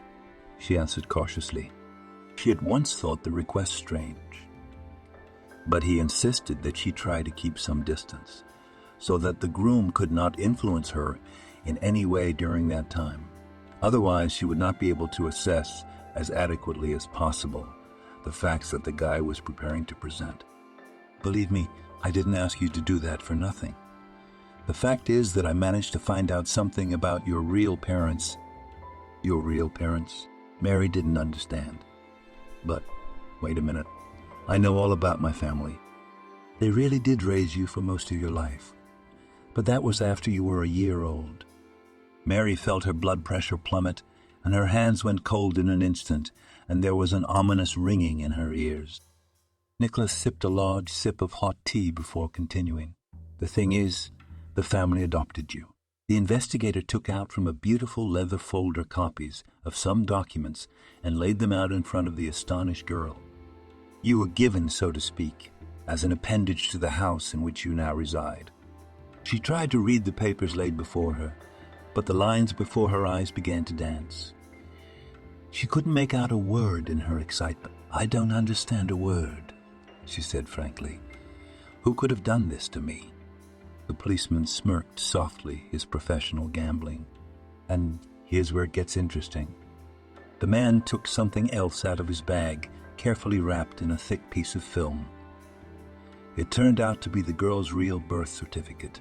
she answered cautiously. She had once thought the request strange, but he insisted that she try to keep some distance, so that the groom could not influence her in any way during that time. Otherwise, she would not be able to assess as adequately as possible the facts that the guy was preparing to present. "Believe me, I didn't ask you to do that for nothing. The fact is that I managed to find out something about your real parents." "Your real parents?" Mary didn't understand. "But, wait a minute. I know all about my family. They really did raise you for most of your life. But that was after you were a year old." Mary felt her blood pressure plummet, and her hands went cold in an instant, and there was an ominous ringing in her ears. Nicholas sipped a large sip of hot tea before continuing. "The thing is, the family adopted you." The investigator took out from a beautiful leather folder copies of some documents and laid them out in front of the astonished girl. "You were given, so to speak, as an appendage to the house in which you now reside." She tried to read the papers laid before her, but the lines before her eyes began to dance. She couldn't make out a word in her excitement. "I don't understand a word," she said frankly. "Who could have done this to me?" The policeman smirked softly, his professional gambling. "And here's where it gets interesting." The man took something else out of his bag, carefully wrapped in a thick piece of film. It turned out to be the girl's real birth certificate,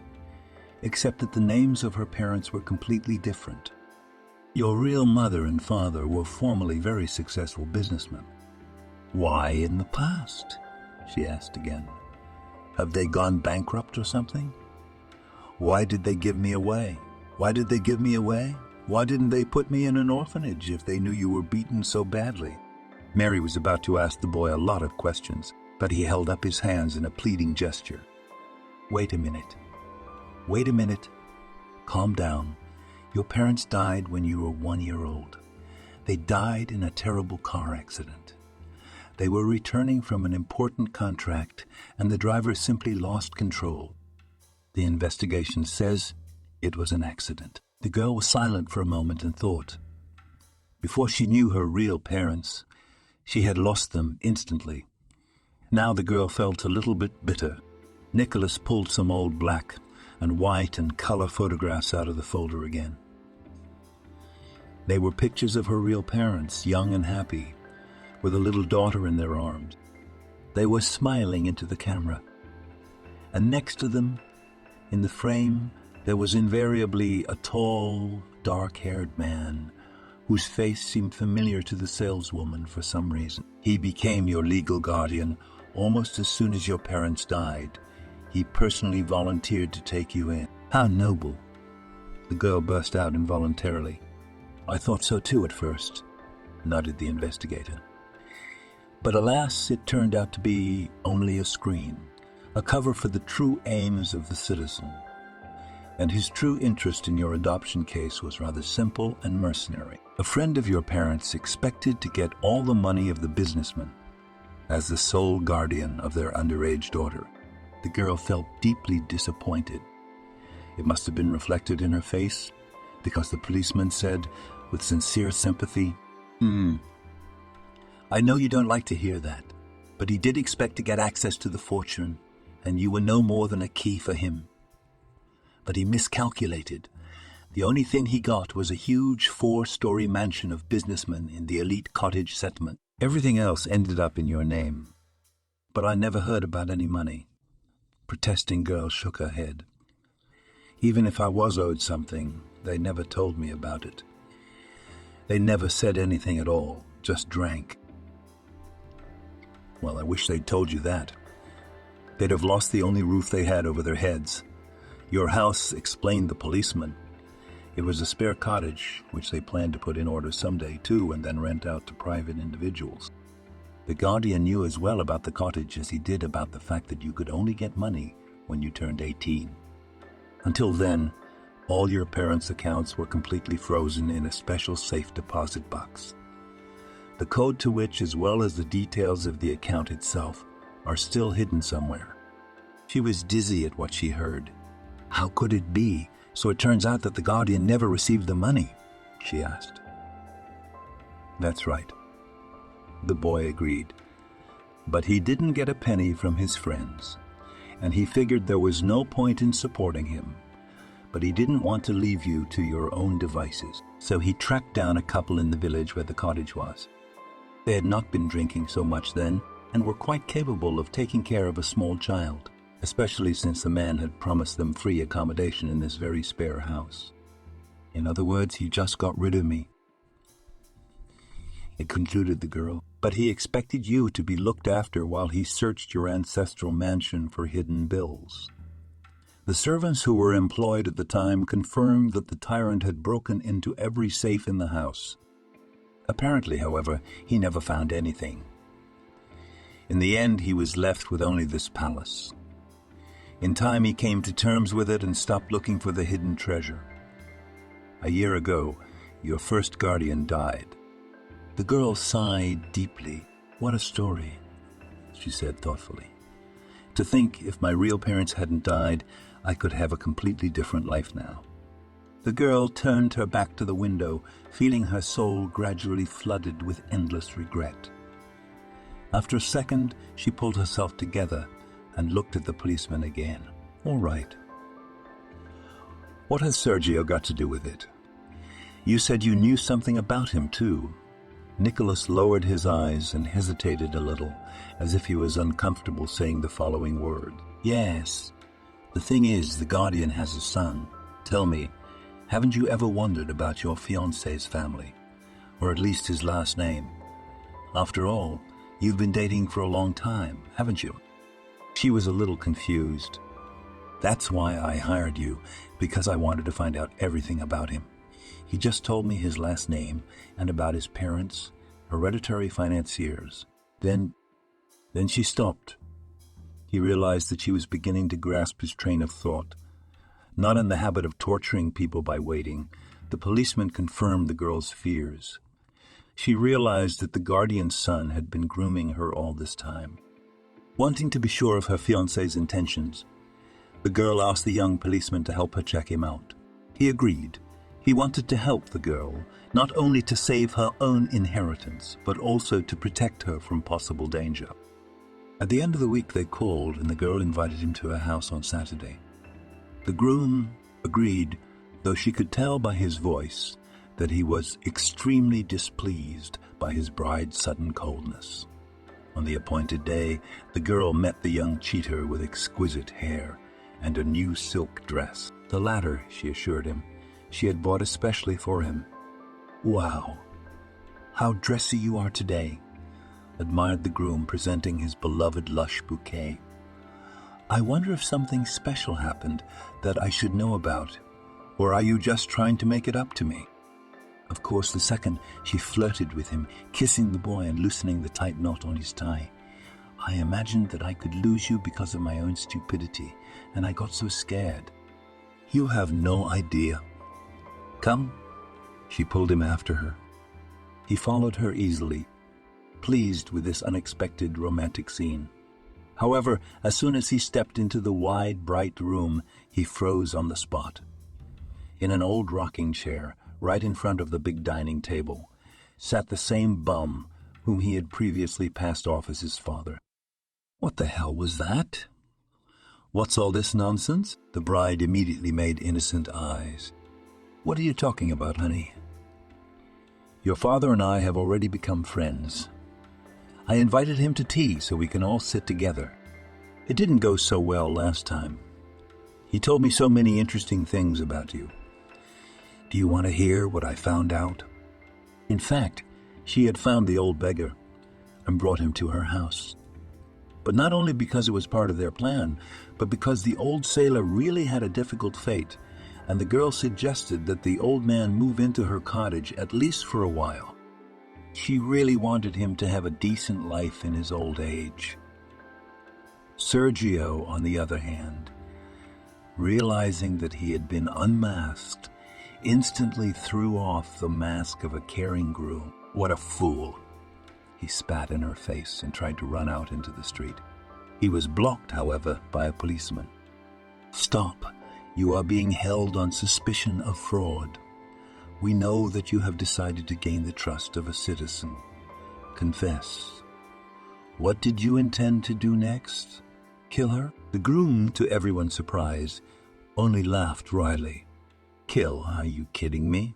except that the names of her parents were completely different. "Your real mother and father were formerly very successful businessmen." "Why in the past?" she asked again. "Have they gone bankrupt or something? Why did they give me away? Why did they give me away? Why didn't they put me in an orphanage if they knew you were beaten so badly?" Mary was about to ask the boy a lot of questions, but he held up his hands in a pleading gesture. Wait a minute. Calm down. Your parents died when you were 1 year old. They died in a terrible car accident. They were returning from an important contract, and the driver simply lost control. The investigation says it was an accident." The girl was silent for a moment and thought. Before she knew her real parents, she had lost them instantly. Now the girl felt a little bit bitter. Nicholas pulled some old black and white and color photographs out of the folder again. They were pictures of her real parents, young and happy, with a little daughter in their arms. They were smiling into the camera. And next to them, in the frame, there was invariably a tall, dark-haired man whose face seemed familiar to the saleswoman for some reason. He became your legal guardian almost as soon as your parents died. He personally volunteered to take you in. How noble! The girl burst out involuntarily. "I thought so too at first," nodded the investigator. But alas, it turned out to be only a screen, a cover for the true aims of the citizen. And his true interest in your adoption case was rather simple and mercenary. A friend of your parents expected to get all the money of the businessman as the sole guardian of their underage daughter. The girl felt deeply disappointed. It must have been reflected in her face, because the policeman said, with sincere sympathy, "I know you don't like to hear that, but he did expect to get access to the fortune, and you were no more than a key for him. But he miscalculated. The only thing he got was a huge 4-story mansion of businessmen in the elite cottage settlement. Everything else ended up in your name. But I never heard about any money." Protesting girl shook her head. "Even if I was owed something, they never told me about it. They never said anything at all, just drank." "Well, I wish they'd told you that. They'd have lost the only roof they had over their heads. Your house," explained the policeman. "It was a spare cottage, which they planned to put in order someday, too, and then rent out to private individuals. The guardian knew as well about the cottage as he did about the fact that you could only get money when you turned 18. Until then, all your parents' accounts were completely frozen in a special safe deposit box, the code to which, as well as the details of the account itself, are still hidden somewhere." She was dizzy at what she heard. "How could it be? So it turns out that the guardian never received the money?" she asked. "That's right," the boy agreed. "But he didn't get a penny from his friends, and he figured there was no point in supporting him. But he didn't want to leave you to your own devices, so he tracked down a couple in the village where the cottage was. They had not been drinking so much then, and were quite capable of taking care of a small child, especially since the man had promised them free accommodation in this very spare house. In other words, he just got rid of me," it concluded the girl. "But he expected you to be looked after while he searched your ancestral mansion for hidden bills. The servants who were employed at the time confirmed that the tyrant had broken into every safe in the house. Apparently, however, he never found anything. In the end, he was left with only this palace. In time, he came to terms with it and stopped looking for the hidden treasure. A year ago, your first guardian died." The girl sighed deeply. "What a story," she said thoughtfully. "To think if my real parents hadn't died, I could have a completely different life now." The girl turned her back to the window, feeling her soul gradually flooded with endless regret. After a second, she pulled herself together and looked at the policeman again. "All right. What has Sergio got to do with it? You said you knew something about him, too." Nicholas lowered his eyes and hesitated a little, as if he was uncomfortable saying the following word. "Yes. The thing is, the guardian has a son. Tell me, haven't you ever wondered about your fiancé's family? Or at least his last name? After all, you've been dating for a long time, haven't you?" She was a little confused. "That's why I hired you, because I wanted to find out everything about him. He just told me his last name and about his parents, hereditary financiers. Then she stopped." He realized that she was beginning to grasp his train of thought. Not in the habit of torturing people by waiting, The policeman confirmed the girl's fears. She realized that the guardian's son had been grooming her all this time. Wanting to be sure of her fiancé's intentions, the girl asked the young policeman to help her check him out. He agreed. He wanted to help the girl, not only to save her own inheritance, but also to protect her from possible danger. At the end of the week they called, and the girl invited him to her house on Saturday. The groom agreed, though she could tell by his voice that he was extremely displeased by his bride's sudden coldness. On the appointed day, the girl met the young cheater with exquisite hair and a new silk dress. The latter, she assured him, she had bought especially for him. "Wow, how dressy you are today," admired the groom, presenting his beloved lush bouquet. "I wonder if something special happened that I should know about, or are you just trying to make it up to me?" Of course, the second she flirted with him, kissing the boy and loosening the tight knot on his tie. "I imagined that I could lose you because of my own stupidity, and I got so scared." "You have no idea. Come." She pulled him after her. He followed her easily, pleased with this unexpected romantic scene. However, as soon as he stepped into the wide, bright room, he froze on the spot. In an old rocking chair, right in front of the big dining table, sat the same bum whom he had previously passed off as his father. What the hell was that? "What's all this nonsense?" The bride immediately made innocent eyes. "What are you talking about, honey?" "Your father and I have already become friends. I invited him to tea so we can all sit together. It didn't go so well last time. He told me so many interesting things about you. Do you want to hear what I found out?" In fact, she had found the old beggar and brought him to her house. But not only because it was part of their plan, but because the old sailor really had a difficult fate, and the girl suggested that the old man move into her cottage at least for a while. She really wanted him to have a decent life in his old age. Sergio, on the other hand, realizing that he had been unmasked, instantly threw off the mask of a caring groom. What a fool! He spat in her face and tried to run out into the street. He was blocked, however, by a policeman. "Stop! You are being held on suspicion of fraud. We know that you have decided to gain the trust of a citizen. Confess. What did you intend to do next? Kill her?" The groom, to everyone's surprise, only laughed wryly. "Kill? Are you kidding me?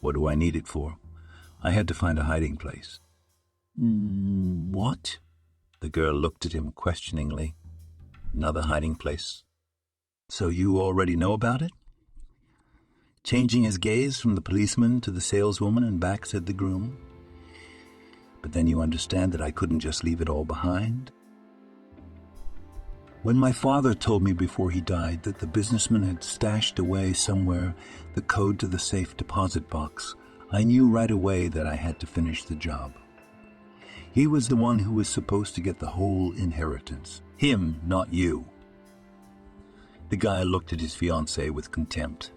What do I need it for? I had to find a hiding place." "What?" The girl looked at him questioningly. "Another hiding place. So you already know about it?" Changing his gaze from the policeman to the saleswoman and back, said the groom. "But then you understand that I couldn't just leave it all behind?" "When my father told me before he died that the businessman had stashed away somewhere the code to the safe deposit box, I knew right away that I had to finish the job. He was the one who was supposed to get the whole inheritance. Him, not you." The guy looked at his fiancée with contempt.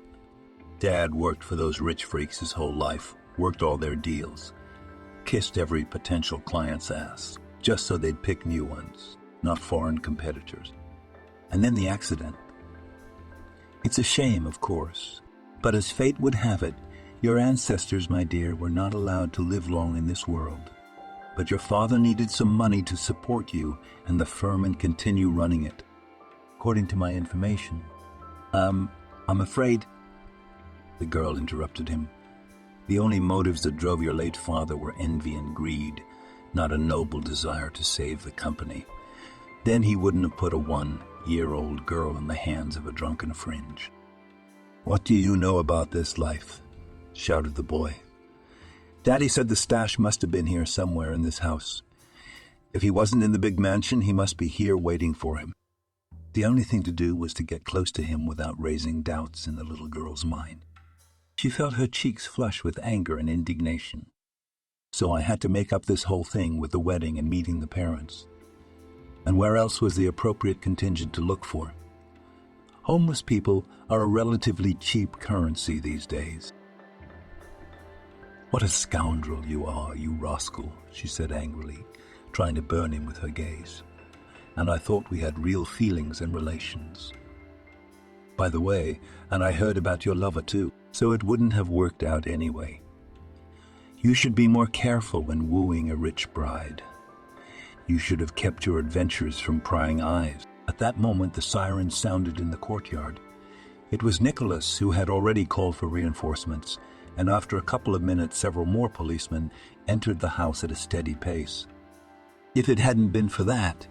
Dad worked for those rich freaks his whole life, worked all their deals, kissed every potential client's ass, just so they'd pick new ones, not foreign competitors. And then the accident. It's a shame, of course, but as fate would have it, your ancestors, my dear, were not allowed to live long in this world. But your father needed some money to support you and the firm and continue running it. According to my information, I'm afraid..." The girl interrupted him. "The only motives that drove your late father were envy and greed, not a noble desire to save the company. Then he wouldn't have put a 1-year-old girl in the hands of a drunken fringe." "What do you know about this life?" shouted the boy. "Daddy said the stash must have been here somewhere in this house. If he wasn't in the big mansion, he must be here waiting for him." The only thing to do was to get close to him without raising doubts in the little girl's mind. She felt her cheeks flush with anger and indignation. "So I had to make up this whole thing with the wedding and meeting the parents. And where else was the appropriate contingent to look for? Homeless people are a relatively cheap currency these days. "What a scoundrel you are, you rascal," she said angrily, trying to burn him with her gaze. "And I thought we had real feelings and relations. By the way, and I heard about your lover too, so it wouldn't have worked out anyway. You should be more careful when wooing a rich bride. You should have kept your adventures from prying eyes." At that moment, the siren sounded in the courtyard. It was Nicholas, who had already called for reinforcements, and after a couple of minutes, several more policemen entered the house at a steady pace. If it hadn't been for that,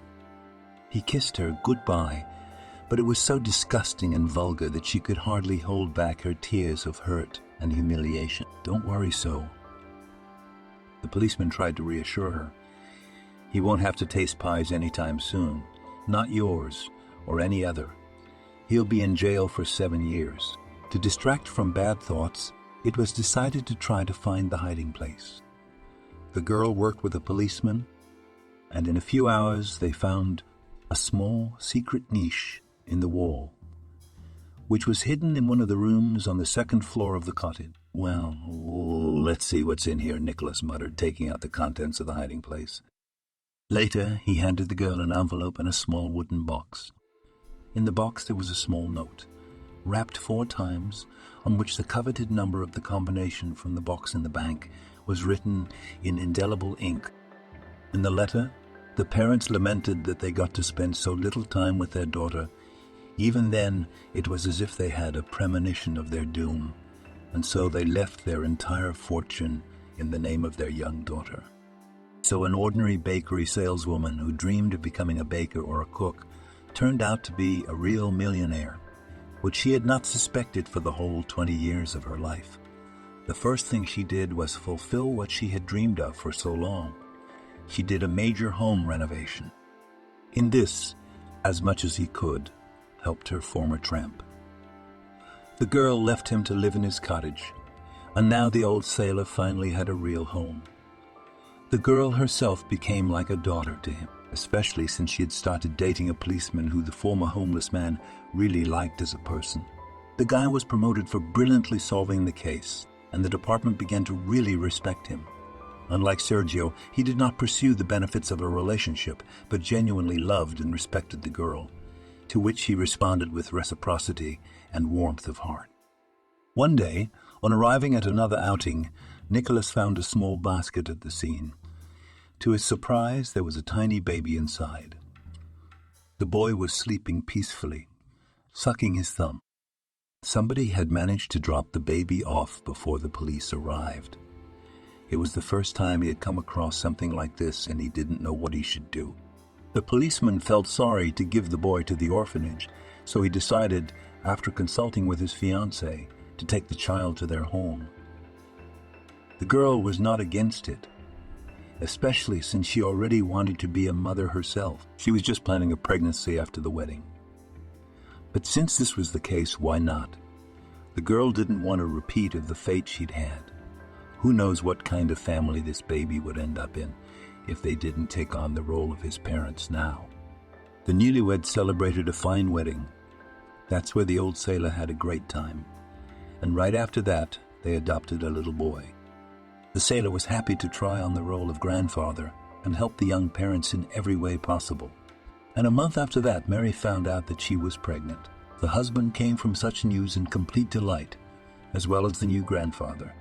he kissed her goodbye, but it was so disgusting and vulgar that she could hardly hold back her tears of hurt and humiliation. "Don't worry so." The policeman tried to reassure her. "He won't have to taste pies anytime soon. Not yours, or any other. He'll be in jail for 7 years. To distract from bad thoughts, it was decided to try to find the hiding place. The girl worked with a policeman, and in a few hours they found a small, secret niche in the wall, which was hidden in one of the rooms on the second floor of the cottage. "Well, let's see what's in here," Nicholas muttered, taking out the contents of the hiding place. Later, he handed the girl an envelope and a small wooden box. In the box there was a small note, wrapped 4 times, on which the coveted number of the combination from the box in the bank was written in indelible ink. In the letter, the parents lamented that they got to spend so little time with their daughter. Even then, it was as if they had a premonition of their doom, and so they left their entire fortune in the name of their young daughter. So an ordinary bakery saleswoman who dreamed of becoming a baker or a cook turned out to be a real millionaire, which she had not suspected for the whole 20 years of her life. The first thing she did was fulfill what she had dreamed of for so long. She did a major home renovation. In this, as much as he could, helped her former tramp. The girl left him to live in his cottage, and now the old sailor finally had a real home. The girl herself became like a daughter to him, especially since she had started dating a policeman who the former homeless man really liked as a person. The guy was promoted for brilliantly solving the case, and the department began to really respect him. Unlike Sergio, he did not pursue the benefits of a relationship, but genuinely loved and respected the girl, to which he responded with reciprocity and warmth of heart. One day, on arriving at another outing, Nicholas found a small basket at the scene. To his surprise, there was a tiny baby inside. The boy was sleeping peacefully, sucking his thumb. Somebody had managed to drop the baby off before the police arrived. It was the first time he had come across something like this, and he didn't know what he should do. The policeman felt sorry to give the boy to the orphanage, so he decided, after consulting with his fiancée, to take the child to their home. The girl was not against it, especially since she already wanted to be a mother herself. She was just planning a pregnancy after the wedding. But since this was the case, why not? The girl didn't want a repeat of the fate she'd had. Who knows what kind of family this baby would end up in if they didn't take on the role of his parents now. The newlyweds celebrated a fine wedding. That's where the old sailor had a great time. And right after that, they adopted a little boy. The sailor was happy to try on the role of grandfather and help the young parents in every way possible. And a month after that, Mary found out that she was pregnant. The husband came from such news in complete delight, as well as the new grandfather.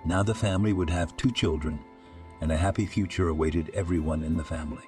Now the family would have 2 children, and a happy future awaited everyone in the family.